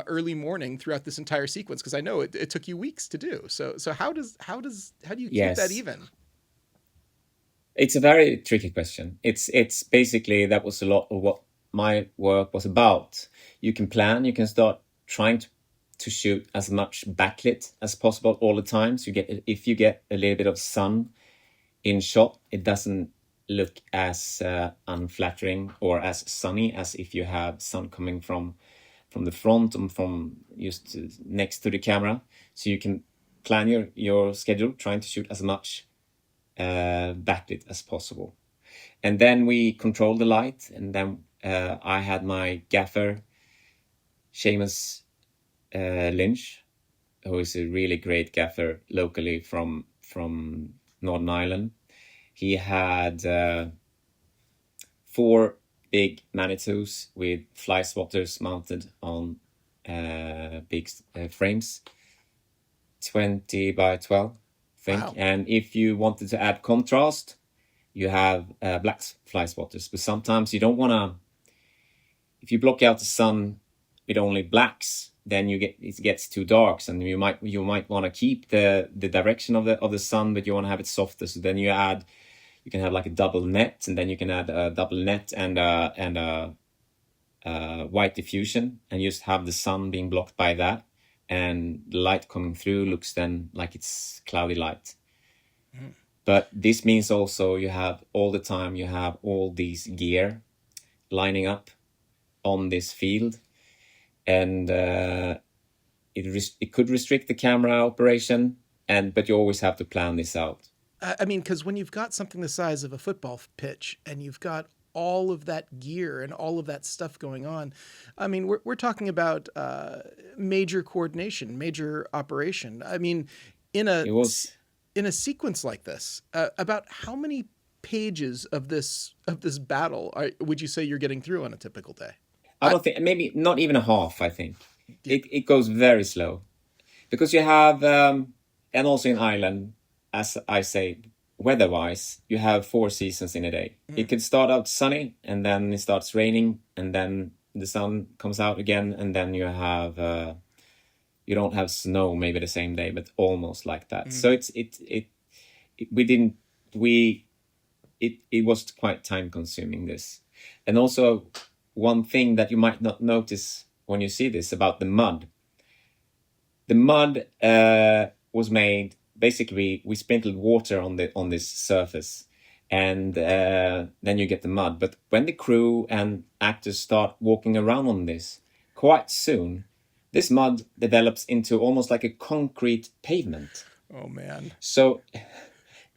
early morning throughout this entire sequence? Because I know it took you weeks to do. So how do you keep that Yes. even? It's a very tricky question. It's basically, that was a lot of what my work was about. You can plan, you can start trying to shoot as much backlit as possible all the time. So if you get a little bit of sun in shot, it doesn't look as unflattering or as sunny as if you have sun coming from the front and from just next to the camera. So you can plan your schedule trying to shoot as much backlit as possible. And then we control the light, and then I had my gaffer, Seamus Lynch, who is a really great gaffer locally from Northern Ireland. He had 4 big Manitous with fly swatters mounted on big frames, 20 by 12, I think. Wow. And if you wanted to add contrast, you have black fly swatters. But sometimes you don't want to, if you block out the sun with only blacks, then it gets too dark, and you might want to keep the direction of the sun, but you want to have it softer. So then you can have like a double net, and then you can add a double net and a white diffusion, and just have the sun being blocked by that, and the light coming through looks then like it's cloudy light. But this means also you have all these gear lining up on this field, and it could restrict the camera operation, but you always have to plan this out. I mean, because when you've got something the size of a football pitch and you've got all of that gear and all of that stuff going on, I mean, we're talking about major coordination, major operation. I mean, in a sequence like this, about how many pages of this battle would you say you're getting through on a typical day? I don't think, maybe not even a half. I think it goes very slow, because you have and also in Ireland, as I say, weather-wise, you have 4 seasons in a day. It could start out sunny, and then it starts raining, and then the sun comes out again, and then you have you don't have snow maybe the same day, but almost like that. So it was quite time-consuming, this. And also, one thing that you might not notice when you see this about the mud. The mud was made, basically we sprinkled water on this surface, and then you get the mud. But when the crew and actors start walking around on this, quite soon this mud develops into almost like a concrete pavement. Oh man. So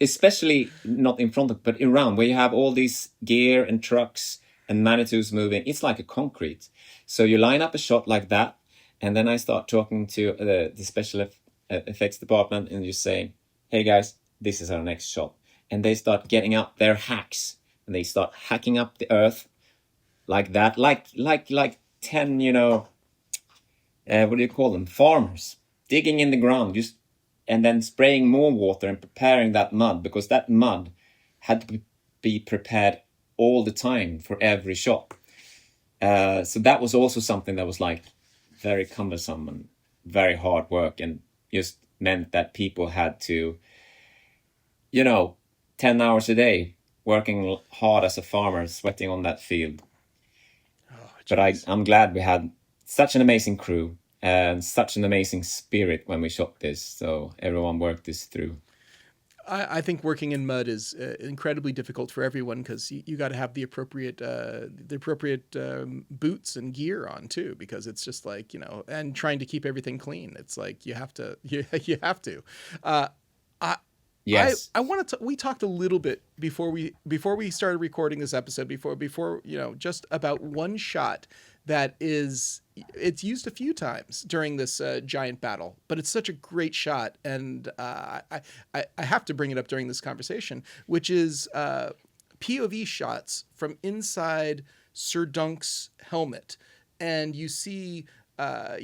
especially not in front of, but around, where you have all these gear and trucks and Manitous moving, it's like a concrete. So you line up a shot like that, and then I start talking to the special effects department, and you say, hey guys, this is our next shot. And they start getting up their hacks, and they start hacking up the earth like that, like 10, what do you call them? Farmers digging in the ground, and then spraying more water and preparing that mud, because that mud had to be prepared all the time for every shot. So that was also something that was like very cumbersome and very hard work, and just meant that people had to, 10 hours a day working hard as a farmer, sweating on that field. But I'm glad we had such an amazing crew and such an amazing spirit when we shot this. So everyone worked this through. I think working in mud is incredibly difficult for everyone, because you got to have the appropriate boots and gear on too, because it's just like, and trying to keep everything clean. It's like you have to. Yes. I wanted to. We talked a little bit before we started recording this episode. Before just about one shot that it's used a few times during this giant battle, but it's such a great shot, and I have to bring it up during this conversation, which is POV shots from inside Sir Dunk's helmet, and you see a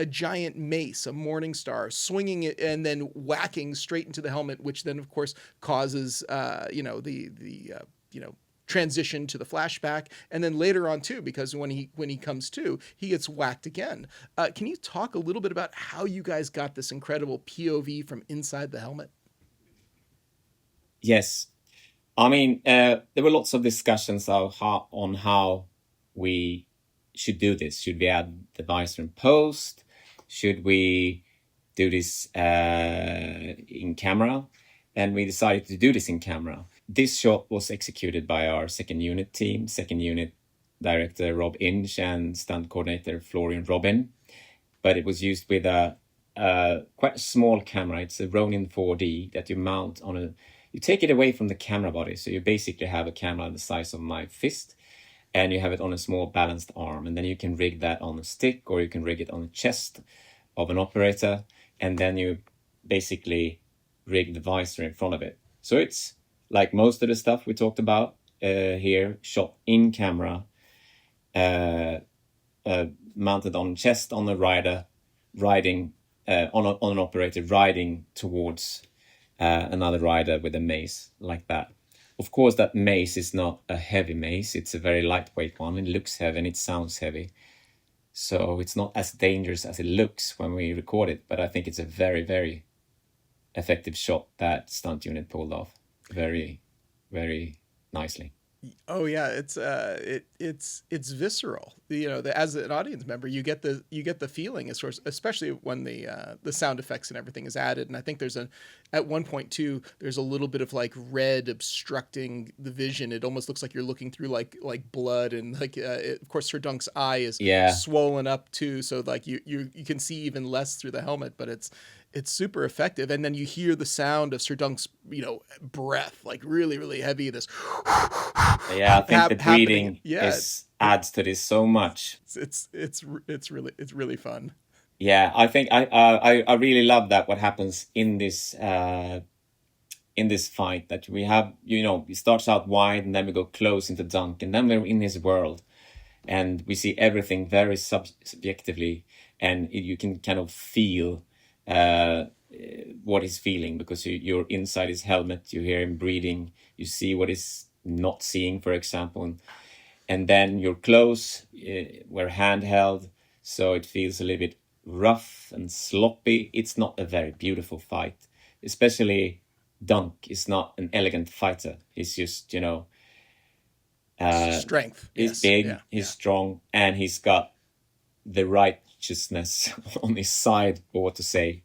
giant mace, a morning star, swinging it and then whacking straight into the helmet, which then of course causes the transition to the flashback, and then later on too, because when he comes to, he gets whacked again. Can you talk a little bit about how you guys got this incredible POV from inside the helmet? Yes. I mean, there were lots of discussions on how we should do this. Should we add the visor in post? Should we do this in camera? And we decided to do this in camera. This shot was executed by our second unit team, second unit director Rob Inch and stunt coordinator Florian Robin. But it was used with a quite a small camera. It's a Ronin 4D that you mount on you take it away from the camera body. So you basically have a camera the size of my fist, and you have it on a small balanced arm. And then you can rig that on a stick, or you can rig it on the chest of an operator. And then you basically rig the visor in front of it. So it's like most of the stuff we talked about here, shot in camera, mounted on chest on a rider, riding on an operator, riding towards another rider with a mace like that. Of course, that mace is not a heavy mace. It's a very lightweight one. It looks heavy and it sounds heavy. So it's not as dangerous as it looks when we record it. But I think it's a very, very effective shot that stunt unit pulled off very, very nicely. Oh yeah, it's visceral. As an audience member, you get the feeling, especially when the sound effects and everything is added. And I think at one point too, there's a little bit of like red obstructing the vision. It almost looks like you're looking through like blood, and of course Sir Dunk's eye is swollen up too, so like you can see even less through the helmet. But it's super effective. And then you hear the sound of Sir Dunk's breath, like really, really heavy. This I think the breathing adds to this so much. It's really fun. Yeah, I think I really love that what happens in this fight, that we have, it starts out wide and then we go close into Dunk, and then we're in his world and we see everything very subjectively, and you can kind of feel what he's feeling, because you're inside his helmet, you hear him breathing, you see what he's not seeing, for example, and then you're close, we're handheld, so it feels a little bit rough and sloppy. It's not a very beautiful fight, especially Dunk is not an elegant fighter. He's just strength. He's big, he's strong, and he's got the righteousness on his side, or what to say.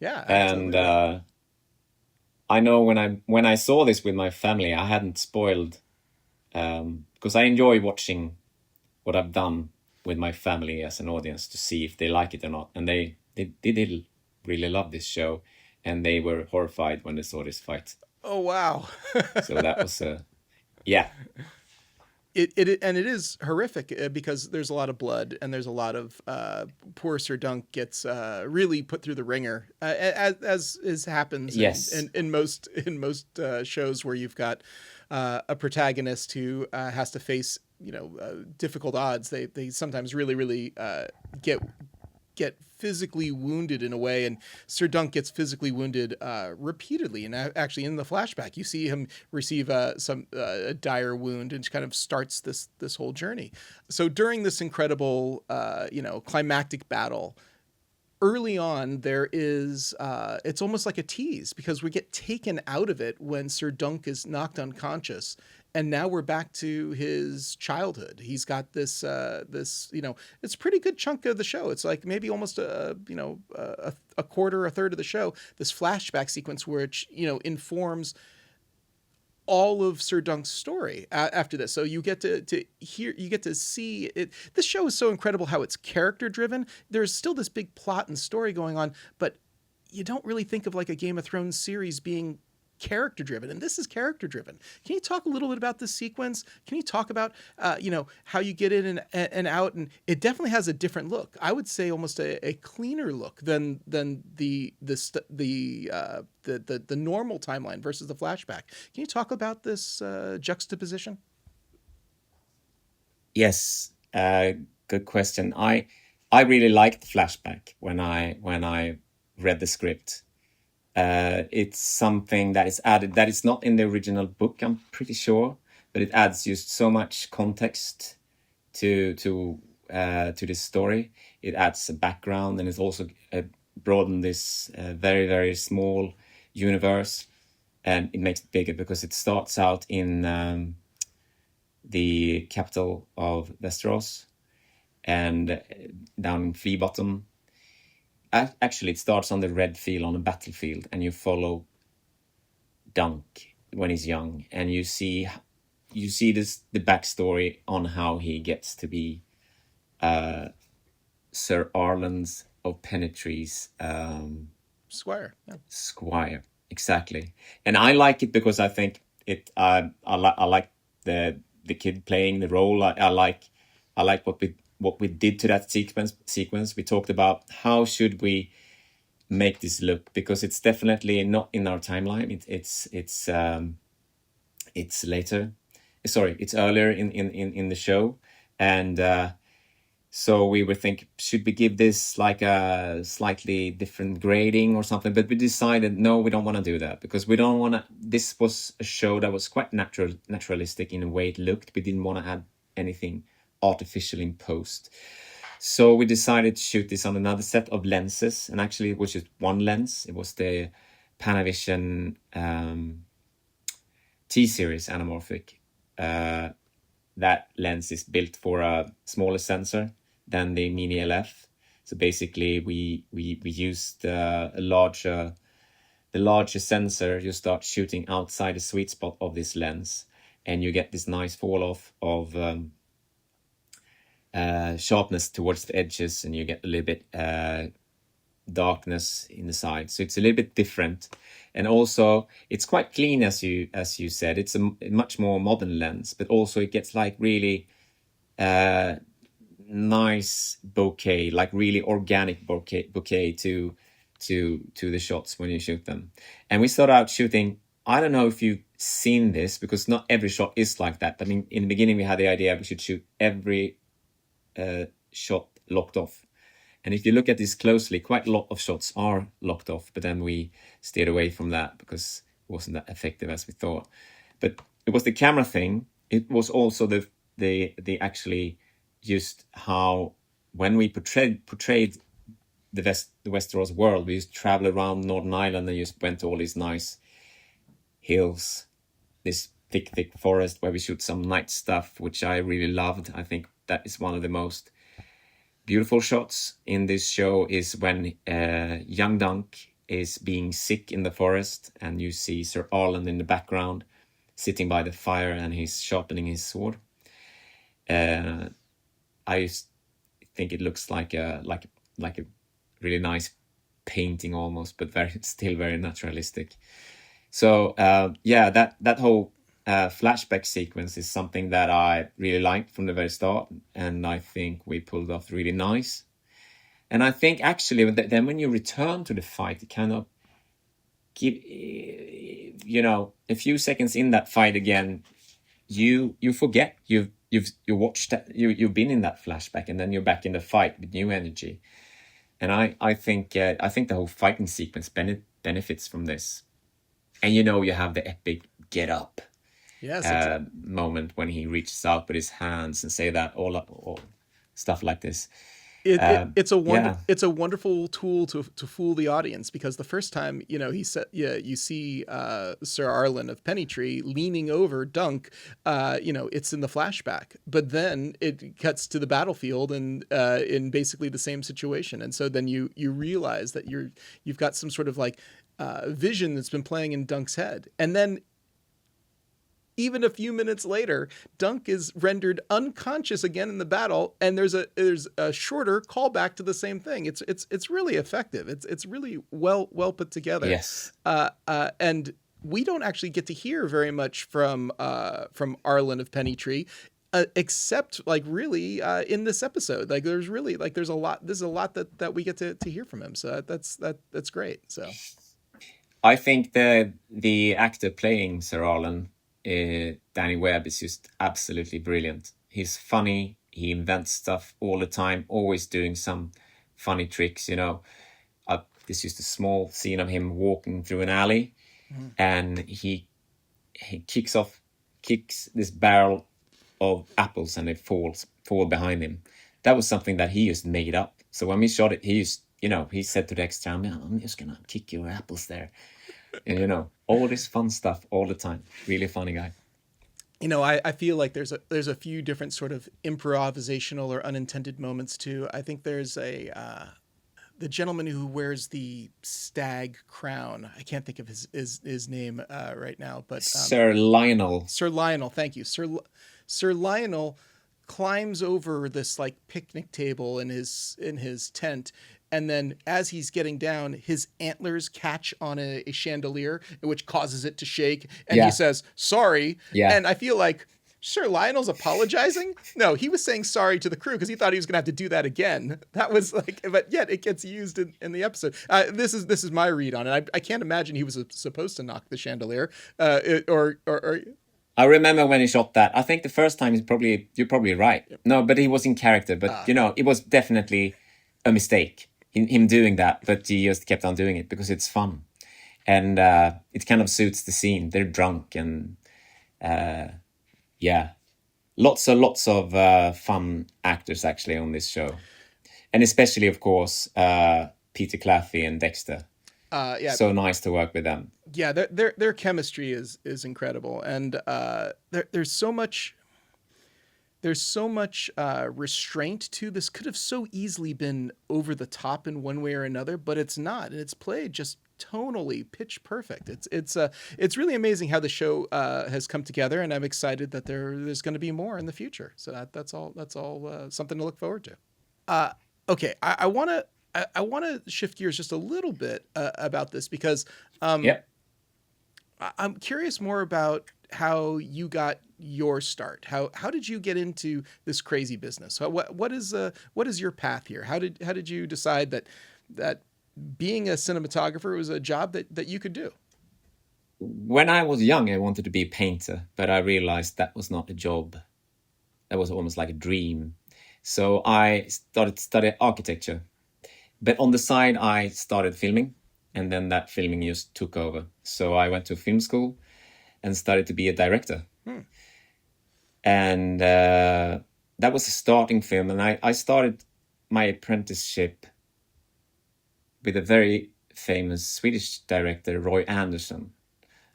Yeah, absolutely. And I know when I saw this with my family, I hadn't spoiled, because I enjoy watching what I've done with my family as an audience to see if they like it or not, and they did really love this show, and they were horrified when they saw this fight. Oh wow! So that was yeah. It is horrific because there's a lot of blood, and there's a lot of poor Sir Dunk gets really put through the ringer, as happens in most shows where you've got a protagonist who has to face difficult odds. They sometimes really get physically wounded in a way, and Sir Dunk gets physically wounded repeatedly. And actually, in the flashback, you see him receive a dire wound, and kind of starts this whole journey. So during this incredible, climactic battle, early on there is it's almost like a tease, because we get taken out of it when Sir Dunk is knocked unconscious. And now we're back to his childhood. He's got this it's a pretty good chunk of the show. It's like maybe almost a quarter, a third of the show. This flashback sequence, which informs all of Sir Dunk's story after this. So you get to hear, you get to see it. This show is so incredible how it's character driven. There's still this big plot and story going on, but you don't really think of like a Game of Thrones series being character driven, and this is character driven. Can you talk a little bit about this sequence? Can you talk about how you get in and out? And it definitely has a different look. I would say almost a cleaner look than the normal timeline versus the flashback. Can you talk about this juxtaposition? Yes, good question. I really liked the flashback when I read the script. It's something that is added that is not in the original book, I'm pretty sure, but it adds just so much context to this story. It adds a background, and it's also broadened this very, very small universe, and it makes it bigger because it starts out in the capital of Westeros and down in Flea Bottom. Actually, it starts on the red field, on a battlefield, and you follow Dunk when he's young, and you see the backstory on how he gets to be Sir Arlen of Penetree's Squire. Yeah. squire. Exactly, and I like it because I think it. I like the kid playing the role. I like what we did to that sequence. We talked about how should we make this look, because it's definitely not in our timeline. It's later. Sorry, it's earlier in the show, and so we were thinking, should we give this like a slightly different grading or something? But we decided no, we don't want to do that, because we don't want to. This was a show that was quite naturalistic in the way it looked. We didn't want to add anything artificial in post. So we decided to shoot this on another set of lenses, and actually it was just one lens. It was the Panavision T-series anamorphic. That lens is built for a smaller sensor than the Mini LF. So basically we used the larger sensor. You start shooting outside the sweet spot of this lens, and you get this nice fall off of sharpness towards the edges, and you get a little bit darkness in the side. So it's a little bit different, and also it's quite clean, as you said. It's a much more modern lens, but also it gets like really nice bokeh, like really organic bokeh to the shots when you shoot them. And we started out shooting. I don't know if you've seen this, because not every shot is like that. I mean, in the beginning we had the idea we should shoot every shot locked off, and if you look at this closely, quite a lot of shots are locked off, but then we steered away from that because it wasn't that effective as we thought. But it was the camera thing. It was also the actually just how, when we portrayed the Westeros world, we used to travel around Northern Ireland and just went to all these nice hills, this thick forest where we shoot some night stuff, which I really loved. I think that is one of the most beautiful shots in this show, is when young Dunk is being sick in the forest, and you see Sir Arlen in the background sitting by the fire, and he's sharpening his sword. I think it looks like a really nice painting almost, but still very naturalistic. So that whole flashback sequence is something that I really liked from the very start, and I think we pulled off really nice. And I think actually then when you return to the fight, it kind of give a few seconds in that fight again, you forget you watched that, you've been in that flashback, and then you're back in the fight with new energy. And I think the whole fighting sequence benefits from this. And you have the epic get up. Yes, moment when he reaches out with his hands and say that all stuff like this. It's a wonderful tool to fool the audience, because the first time you see Sir Arlen of Pennytree leaning over Dunk, it's in the flashback, but then it cuts to the battlefield and in basically the same situation, and so then you realize that you've got some sort of like vision that's been playing in Dunk's head, and then even a few minutes later, Dunk is rendered unconscious again in the battle, and there's a shorter callback to the same thing. It's really effective. It's really well put together. Yes. And we don't actually get to hear very much from Arlen of Pennytree, except like really in this episode. Like there's a lot. There's a lot that we get to hear from him. So that's great. So I think the actor playing Sir Arlen, Danny Webb, is just absolutely brilliant. He's funny. He invents stuff all the time, always doing some funny tricks. This is just a small scene of him walking through an alley, and he kicks this barrel of apples, and they fall behind him. That was something that he just made up. So when we shot it, he said to the extra, I'm just gonna kick your apples there. And all this fun stuff all the time. Really funny guy. I feel like there's a few different sort of improvisational or unintended moments too. I think there's the gentleman who wears the stag crown. I can't think of his name right now, but Sir Lionel. Sir Lionel, thank you. Sir Lionel climbs over this like picnic table in his tent, and then as he's getting down, his antlers catch on a chandelier, which causes it to shake, and he says sorry. And I feel like Sir Lionel's apologizing. No, he was saying sorry to the crew because he thought he was going to have to do that again. That was like, but yet it gets used in the episode. This is my read on it. I can't imagine he was supposed to knock the chandelier, or. I remember when he shot that. I think the first time you're probably right. No, but he was in character. But it was definitely a mistake, him doing that. But he just kept on doing it because it's fun, and it kind of suits the scene. They're drunk and lots of fun actors actually on this show, and especially of course Peter Claffey and Dexter. So nice to work with them. Yeah, their chemistry is incredible, and there's so much restraint to this. Could have so easily been over the top in one way or another, but it's not, and it's played just tonally pitch perfect. It's really amazing how the show has come together, and I'm excited that there's going to be more in the future. So that's all something to look forward to. Okay, I want to shift gears just a little bit about this because I'm curious more about how you got your start. How did you get into this crazy business? What is your path here? How did you decide that being a cinematographer was a job that you could do? When I was young, I wanted to be a painter, but I realized that was not a job. That was almost like a dream. So I started to study architecture. But on the side, I started filming, and then that filming just took over. So I went to film school and started to be a director. And that was a starting film. And I started my apprenticeship with a very famous Swedish director, Roy Andersson.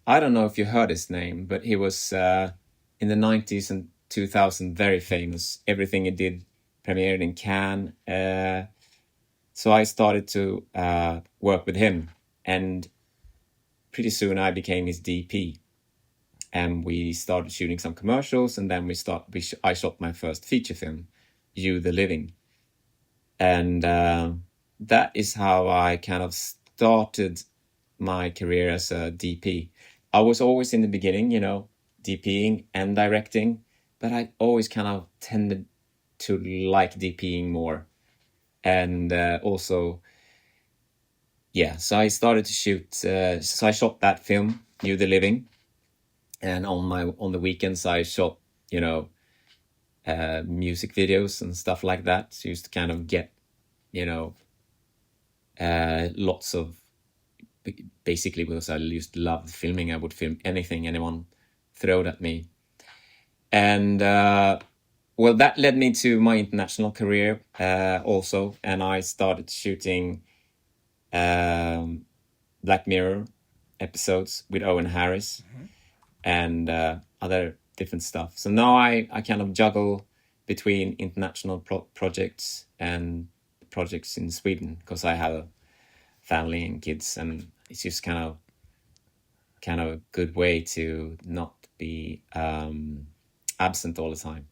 I don't know if you heard his name, but he was in the 90s and 2000 very famous. Everything he did premiered in Cannes. So I started to work with him, and pretty soon I became his DP. And we started shooting some commercials, and then I shot my first feature film, You the Living. And that is how I kind of started my career as a DP. I was always in the beginning, DPing and directing, but I always kind of tended to like DPing more. And so I started to shoot. So I shot that film, You the Living, and on the weekends I shot, music videos and stuff like that. So used to kind of get, lots of, basically because I used to love filming. I would film anything anyone throwed at me, and that led me to my international career also, and I started shooting Black Mirror episodes with Owen Harris and other different stuff. So now I kind of juggle between international projects and projects in Sweden because I have a family and kids, and it's just kind of kind of a good way to not be absent all the time.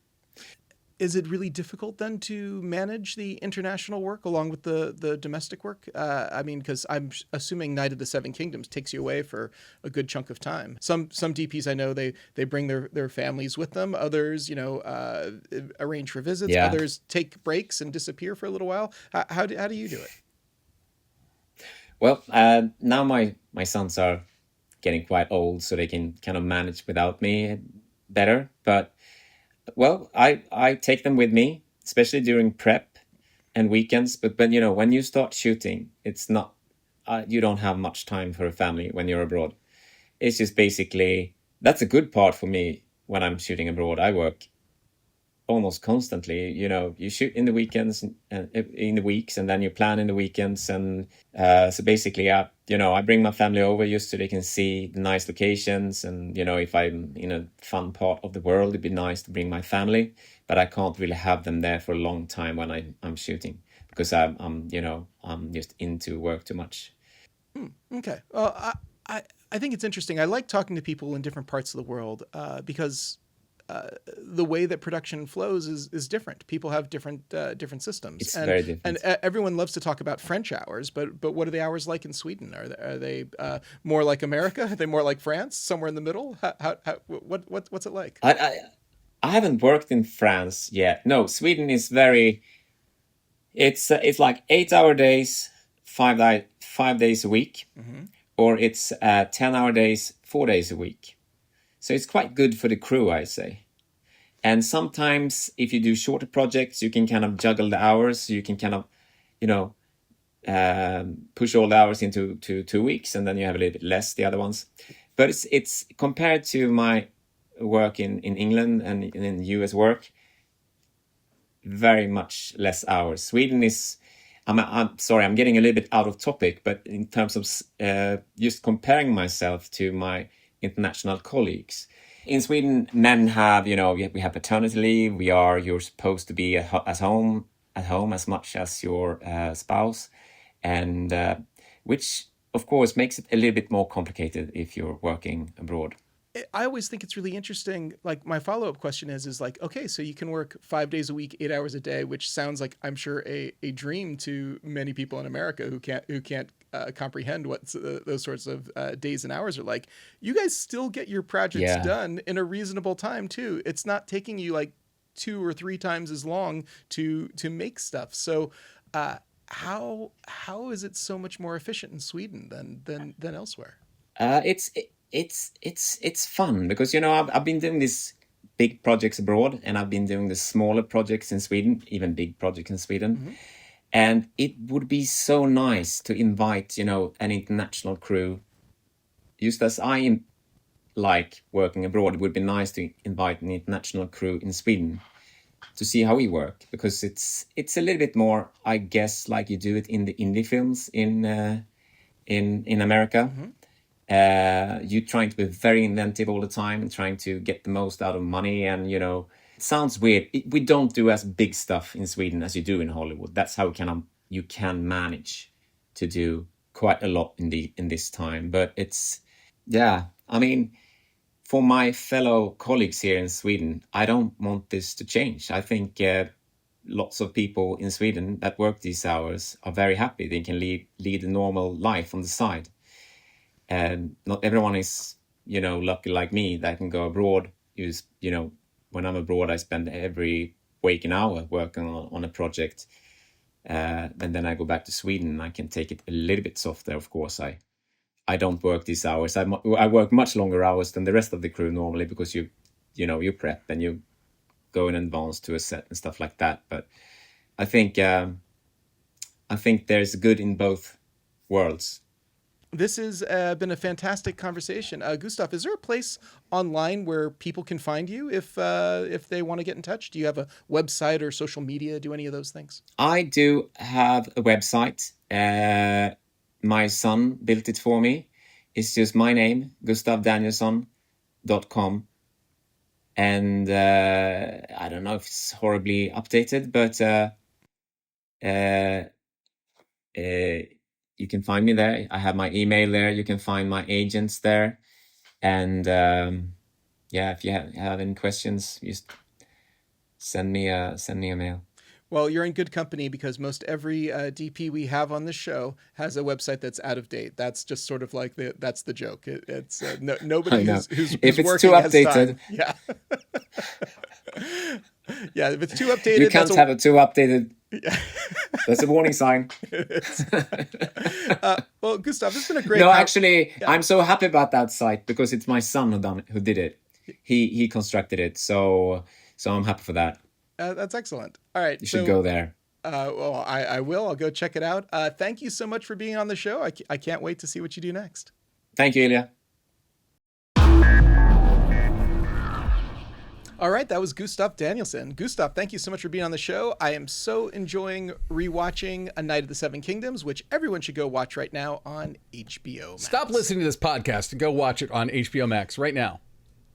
Is it really difficult then to manage the international work along with the domestic work? I mean, because I'm assuming Night of the Seven Kingdoms takes you away for a good chunk of time. Some DPs I know they bring their families with them. Others, arrange for visits. Yeah. Others take breaks and disappear for a little while. How do you do it? Well, now my sons are getting quite old, so they can kind of manage without me better. But well, I take them with me, especially during prep and weekends. But when you start shooting, it's not you don't have much time for a family when you're abroad. It's just basically that's a good part for me when I'm shooting abroad. I work almost constantly. You shoot in the weekends and in the weeks, and then you plan in the weekends. And so basically, I bring my family over just so they can see the nice locations. And if I'm in a fun part of the world, it'd be nice to bring my family. But I can't really have them there for a long time when I'm shooting because I'm just into work too much. Okay. Well, I think it's interesting. I like talking to people in different parts of the world because the way that production flows is different. People have different systems. It's very different. And everyone loves to talk about French hours, but what are the hours like in Sweden? Are they more like America? Are they more like France? Somewhere in the middle? What's it like? I haven't worked in France yet. No, Sweden is very. It's like 8-hour days, 5 days a week, or it's 10-hour days, 4 days a week. So it's quite good for the crew, I say. And sometimes if you do shorter projects, you can kind of juggle the hours. You can kind of, push all the hours into 2 weeks, and then you have a little bit less the other ones. But it's compared to my work in England and in US work, very much less hours. Sweden is. I'm sorry, I'm getting a little bit out of topic, but in terms of just comparing myself to my international colleagues. In Sweden, men have, we have paternity leave. You're supposed to be at home as much as your spouse, and which of course makes it a little bit more complicated if you're working abroad. I always think it's really interesting. Like my follow-up question is like, okay, so you can work 5 days a week, 8 hours a day, which sounds like, I'm sure, a dream to many people in America who can't comprehend what those sorts of days and hours are like. You guys still get your projects done in a reasonable time too. It's not taking you like 2 or 3 times as long to make stuff. So how is it so much more efficient in Sweden than elsewhere? It's fun because I've been doing these big projects abroad, and I've been doing the smaller projects in Sweden, even big projects in Sweden. And it would be so nice to invite an international crew. Just as I like working abroad, it would be nice to invite an international crew in Sweden to see how we work, because it's a little bit more, I guess, like you do it in the indie films in America. You're trying to be very inventive all the time and trying to get the most out of money. And, it sounds weird. We don't do as big stuff in Sweden as you do in Hollywood. That's how you can manage to do quite a lot in this time. But for my fellow colleagues here in Sweden, I don't want this to change. I think lots of people in Sweden that work these hours are very happy. They can lead a normal life on the side. And not everyone is, lucky like me that can go abroad. When I'm abroad, I spend every waking hour working on a project. And then I go back to Sweden and I can take it a little bit softer. Of course, I don't work these hours. I work much longer hours than the rest of the crew normally, because you prep and you go in advance to a set and stuff like that. But I think there's good in both worlds. This has been a fantastic conversation. Gustav, is there a place online where people can find you if they want to get in touch? Do you have a website or social media? Do any of those things? I do have a website. My son built it for me. It's just my name, gustavdanielsson.com. And I don't know if it's horribly updated, but you can find me there. I have my email there. You can find my agents there. And yeah, if you have any questions, just send me a mail. Well, you're in good company because most every DP we have on the show has a website that's out of date. That's just sort of like that's the joke. It's nobody who's if it's working too has updated, time. Yeah, yeah. If it's too updated, you can't have it too updated. Yeah. That's a warning sign. Well, Gustav, this has been a great. No, actually, yeah. I'm so happy about that site because it's my son who did it. He constructed it, so I'm happy for that. That's excellent. All right, you should go there. Well, I will. I'll go check it out. Thank you so much for being on the show. I can't wait to see what you do next. Thank you, Ilya. All right, that was Gustav Danielsson. Gustav, thank you so much for being on the show. I am so enjoying rewatching A Night of the Seven Kingdoms, which everyone should go watch right now on HBO Max. Stop listening to this podcast and go watch it on HBO Max right now.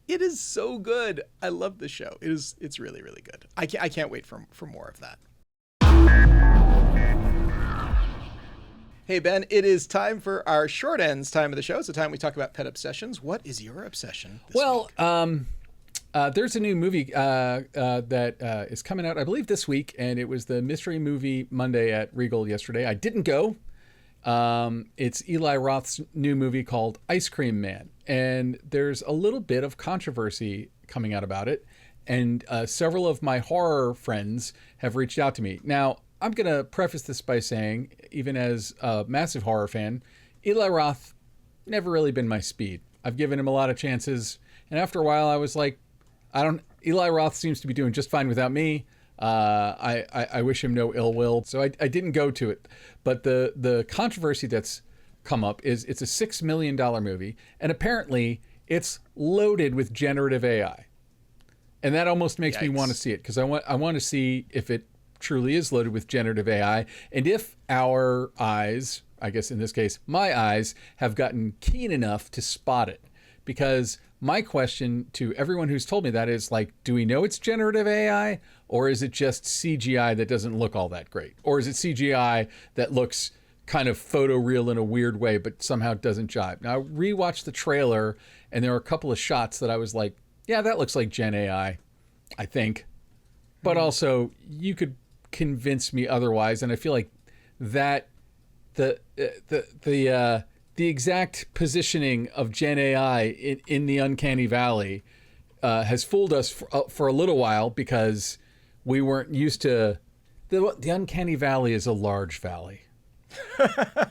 It is so good. I love the show. It's really, really good. I can't wait for more of that. Hey, Ben, it is time for our short ends time of the show. It's the time we talk about pet obsessions. What is your obsession this week? There's a new movie that is coming out, I believe, this week, and it was the Mystery Movie Monday at Regal yesterday. I didn't go. It's Eli Roth's new movie called Ice Cream Man, and there's a little bit of controversy coming out about it, and several of my horror friends have reached out to me. Now, I'm going to preface this by saying, even as a massive horror fan, Eli Roth never really been my speed. I've given him a lot of chances, and after a while I was like, Eli Roth seems to be doing just fine without me. I wish him no ill will. So I didn't go to it. But the controversy that's come up is it's a $6 million movie. And apparently it's loaded with generative AI. And that almost makes me want to see it because I want to see if it truly is loaded with generative AI. And if our eyes, I guess in this case, my eyes, have gotten keen enough to spot it. Because my question to everyone who's told me that is like, do we know it's generative AI or is it just CGI that doesn't look all that great? Or is it CGI that looks kind of photoreal in a weird way, but somehow doesn't jive? Now, I rewatched the trailer and there were a couple of shots that I was like, yeah, that looks like Gen AI, I think. But also you could convince me otherwise. And I feel like that the exact positioning of Gen AI in the uncanny valley has fooled us for a little while because we weren't used to... The uncanny valley is a large valley.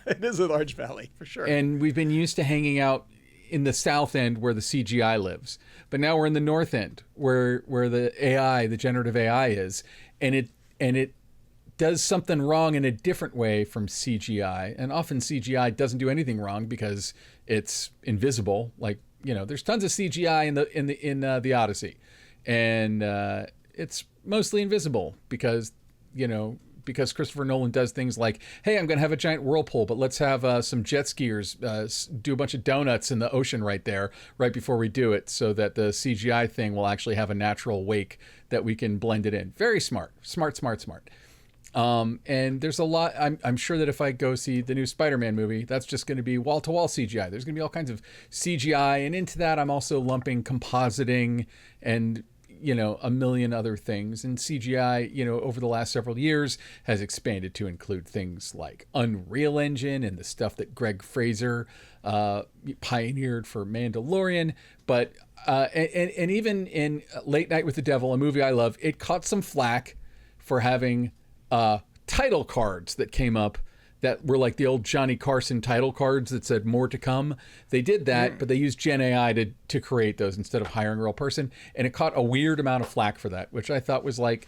It is a large valley, for sure. And we've been used to hanging out in the south end where the CGI lives. But now we're in the north end where the AI, the generative AI is. And it does something wrong in a different way from CGI. And often CGI doesn't do anything wrong because it's invisible. Like, there's tons of CGI in the Odyssey. And it's mostly invisible because Christopher Nolan does things like, hey, I'm going to have a giant whirlpool, but let's have some jet skiers do a bunch of donuts in the ocean right there, right before we do it, so that the CGI thing will actually have a natural wake that we can blend it in. Very smart. And there's a lot. I'm sure that if I go see the new Spider-Man movie, that's just going to be wall-to-wall CGI. There's going to be all kinds of CGI, and into that, I'm also lumping compositing and a million other things. And CGI, over the last several years, has expanded to include things like Unreal Engine and the stuff that Greg Fraser pioneered for Mandalorian. But and even in Late Night with the Devil, a movie I love, it caught some flack for having title cards that came up that were like the old Johnny Carson title cards that said more to come. They did that, but they used Gen AI to create those instead of hiring a real person. And it caught a weird amount of flack for that, which I thought was like,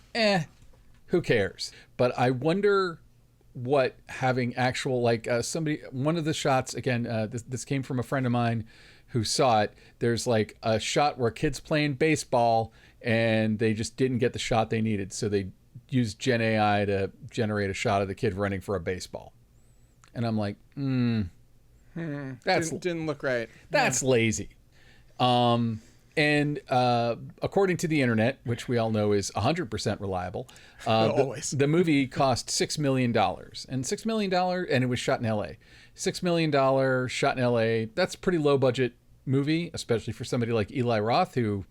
who cares? But I wonder what having actual, like one of the shots, again, this came from a friend of mine who saw it. There's like a shot where a kid's playing baseball and they just didn't get the shot they needed. So they used Gen AI to generate a shot of the kid running for a baseball. And I'm like, didn't look right. That's lazy. And according to the internet, which we all know is 100% reliable, always. The movie cost $6 million. And $6 million, and it was shot in LA. $6 million shot in LA, that's pretty low budget movie, especially for somebody like Eli Roth, who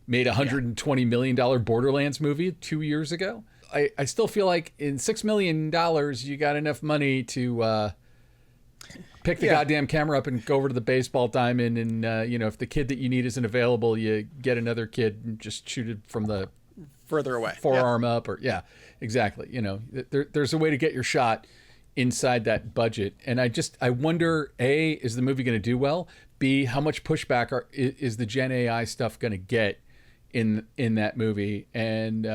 made a $120 million Borderlands movie 2 years ago. I still feel like in $6 million, you got enough money to pick the goddamn camera up and go over to the baseball diamond. And, if the kid that you need isn't available, you get another kid and just shoot it from the further away, forearm up. Or exactly. There's a way to get your shot inside that budget. And I wonder, A, is the movie going to do well? B, how much pushback is the Gen AI stuff going to get in that movie? And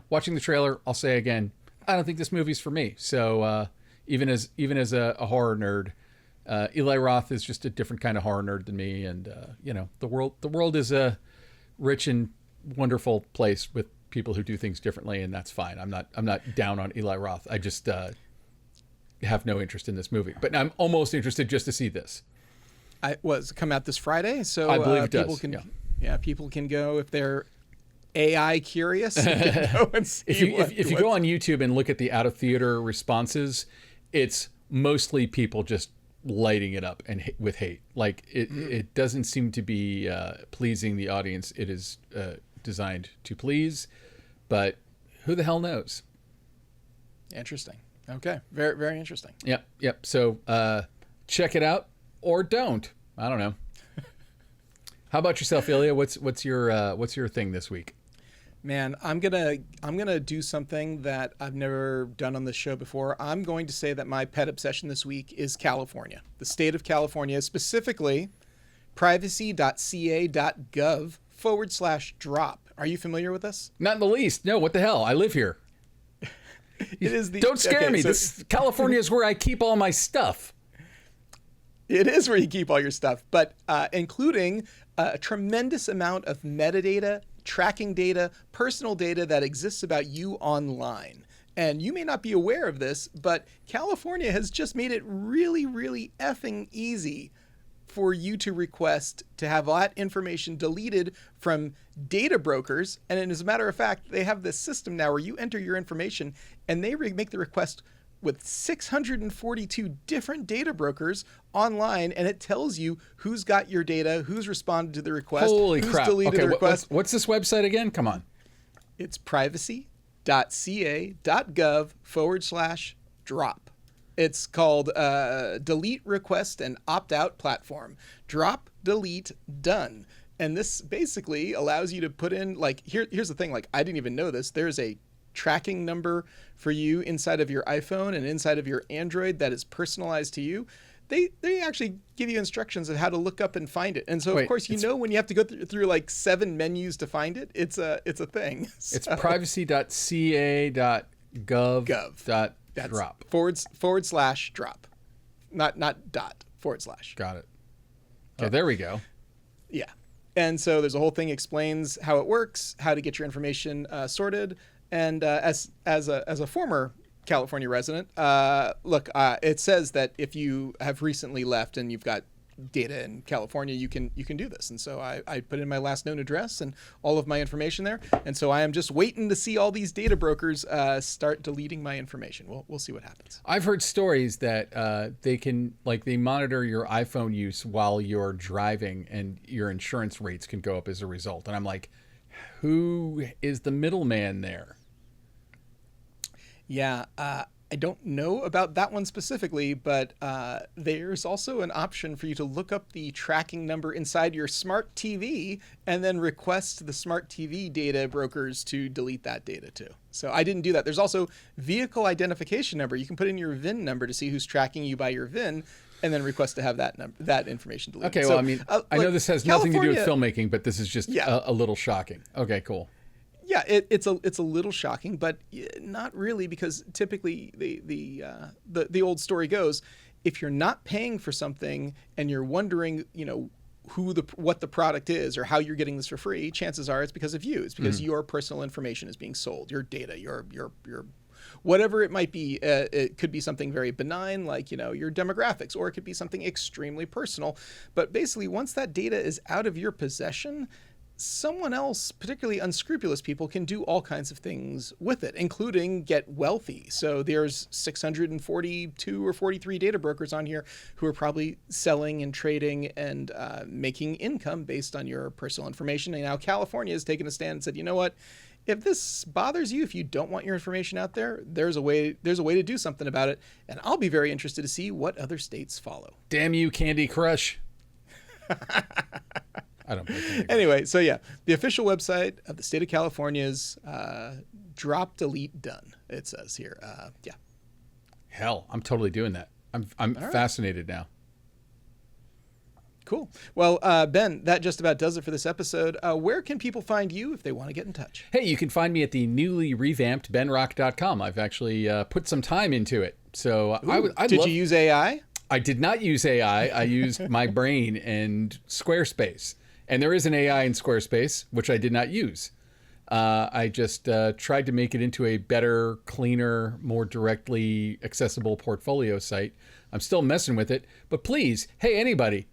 watching the trailer, I'll say again, I don't think this movie's for me. So even as a horror nerd, Eli Roth is just a different kind of horror nerd than me. And the world is a rich and wonderful place with people who do things differently, and that's fine. I'm not down on Eli Roth. I just have no interest in this movie, but I'm almost interested just to see this. I was come out this Friday, so I believe it people does. can people can go if they're AI curious. Can go and see if you go on YouTube and look at the out of theater responses, it's mostly people just lighting it up and with hate. Like it doesn't seem to be pleasing the audience it is designed to please, but who the hell knows? Interesting. Okay, very very interesting. Yep. So check it out or don't. I don't know. How about yourself, Ilya? What's your thing this week? Man, I'm gonna do something that I've never done on this show before. I'm going to say that my pet obsession this week is California, the state of California, specifically privacy.ca.gov/drop. Are you familiar with this? Not in the least. No. What the hell? I live here. It is the. Don't scare me. This California is where I keep all my stuff. It is where you keep all your stuff, but including a tremendous amount of metadata, tracking data, personal data that exists about you online. And you may not be aware of this, but California has just made it really, really effing easy for you to request to have that information deleted from data brokers. And as a matter of fact, they have this system now where you enter your information and they make the request with 642 different data brokers online, and it tells you who's got your data, who's responded to the request, Holy who's crap. deleted the request. What's this website again? Come on. It's privacy.ca.gov/drop. It's called Delete Request and Opt-out Platform. Drop, delete, done. And this basically allows you to put in, like, here's the thing, like, I didn't even know this. There's a tracking number for you inside of your iPhone and inside of your Android that is personalized to you. They actually give you instructions of how to look up and find it. And so, of course, when you have to go through like 7 menus to find it, it's a thing. So, it's privacy.ca.gov.drop. /drop. Not dot, /. Got it. Okay. Oh, there we go. Yeah. And so there's a whole thing explains how it works, how to get your information sorted. And as a former California resident, it says that if you have recently left and you've got data in California, you can do this. And so I put in my last known address and all of my information there. And so I am just waiting to see all these data brokers start deleting my information. We'll see what happens. I've heard stories that they monitor your iPhone use while you're driving, and your insurance rates can go up as a result. And I'm like, who is the middleman there? Yeah, I don't know about that one specifically, but there's also an option for you to look up the tracking number inside your smart TV and then request the smart TV data brokers to delete that data too. So I didn't do that. There's also vehicle identification number. You can put in your VIN number to see who's tracking you by your VIN, and then request to have that information deleted. Okay, well, I know this has nothing to do with filmmaking, but this is just a little shocking. Okay, cool. Yeah, it's a little shocking, but not really, because typically the old story goes, if you're not paying for something and you're wondering, what the product is or how you're getting this for free, chances are it's because of you. It's because your personal information is being sold, your data, your whatever it might be. It could be something very benign, like, your demographics, or it could be something extremely personal. But basically, once that data is out of your possession, someone else, particularly unscrupulous people, can do all kinds of things with it, including get wealthy. So there's 642 or 43 data brokers on here who are probably selling and trading and making income based on your personal information. And now California has taken a stand and said, you know what? If this bothers you, if you don't want your information out there, there's a way to do something about it. And I'll be very interested to see what other states follow. Damn you, Candy Crush. I don't play Candy Crush. Anyway, so yeah, the official website of the state of California's drop, delete, done, it says here. Yeah. Hell, I'm totally doing that. I'm fascinated now. Cool. Well, Ben, that just about does it for this episode. Where can people find you if they want to get in touch? Hey, you can find me at the newly revamped benrock.com. I've actually put some time into it. So Did you use AI? I did not use AI. I used my brain and Squarespace. And there is an AI in Squarespace, which I did not use. I just tried to make it into a better, cleaner, more directly accessible portfolio site. I'm still messing with it, but please, hey, anybody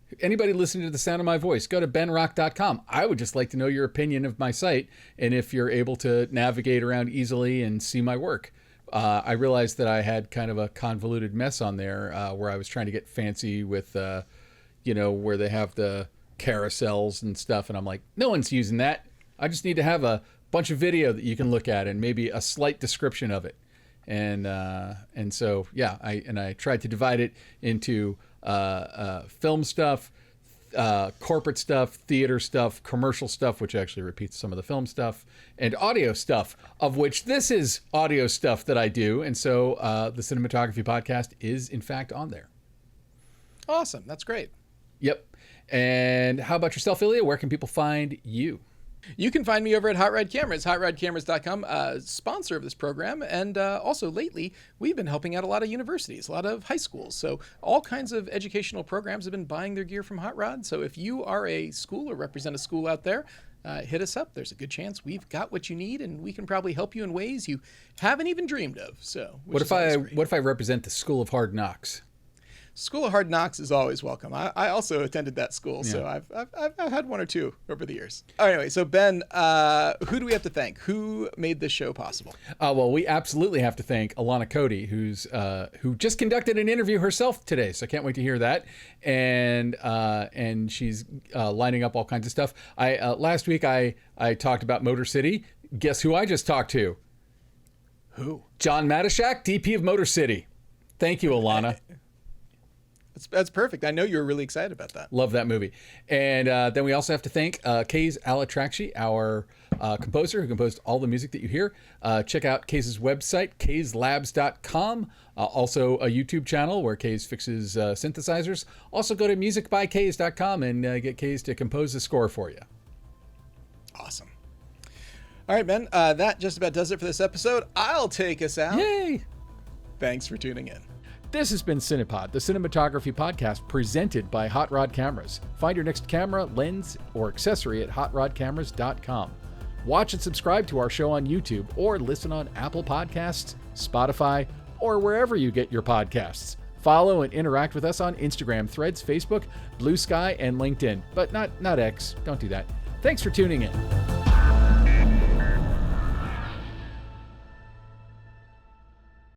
listening to the sound of my voice, go to benrock.com. I would just like to know your opinion of my site and if you're able to navigate around easily and see my work. I realized that I had kind of a convoluted mess on there where I was trying to get fancy with, where they have the carousels and stuff. And I'm like, no one's using that. I just need to have a bunch of video that you can look at and maybe a slight description of it. And so, yeah, I tried to divide it into film stuff, corporate stuff, theater stuff, commercial stuff, which actually repeats some of the film stuff, and audio stuff, of which this is audio stuff that I do. And so the Cinematography Podcast is, in fact, on there. Awesome. That's great. Yep. And how about yourself, Ilya? Where can people find you? You can find me over at Hot Rod Cameras, hotrodcameras.com, sponsor of this program. And also lately, we've been helping out a lot of universities, a lot of high schools. So all kinds of educational programs have been buying their gear from Hot Rod. So if you are a school or represent a school out there, hit us up. There's a good chance we've got what you need, and we can probably help you in ways you haven't even dreamed of. So what if I represent the School of Hard Knocks? School of Hard Knocks is always welcome. I also attended that school, so I've had one or two over the years. Anyway, so Ben, who do we have to thank? Who made this show possible? Well, we absolutely have to thank Alana Cody, who just conducted an interview herself today, so I can't wait to hear that. And she's lining up all kinds of stuff. Last week I talked about Motor City. Guess who I just talked to? Who? John Matashak, DP of Motor City. Thank you, Alana. That's perfect. I know you were really excited about that. Love that movie. And then we also have to thank Kays Alatrakshi, our composer who composed all the music that you hear. Check out Kays' website, kayslabs.com. Also a YouTube channel where Kays fixes synthesizers. Also go to musicbykays.com and get Kays to compose the score for you. Awesome. All right, Ben, that just about does it for this episode. I'll take us out. Yay! Thanks for tuning in. This has been Cinepod, the cinematography podcast presented by Hot Rod Cameras. Find your next camera, lens, or accessory at hotrodcameras.com. Watch and subscribe to our show on YouTube or listen on Apple Podcasts, Spotify, or wherever you get your podcasts. Follow and interact with us on Instagram, Threads, Facebook, Blue Sky, and LinkedIn. But not X. Don't do that. Thanks for tuning in.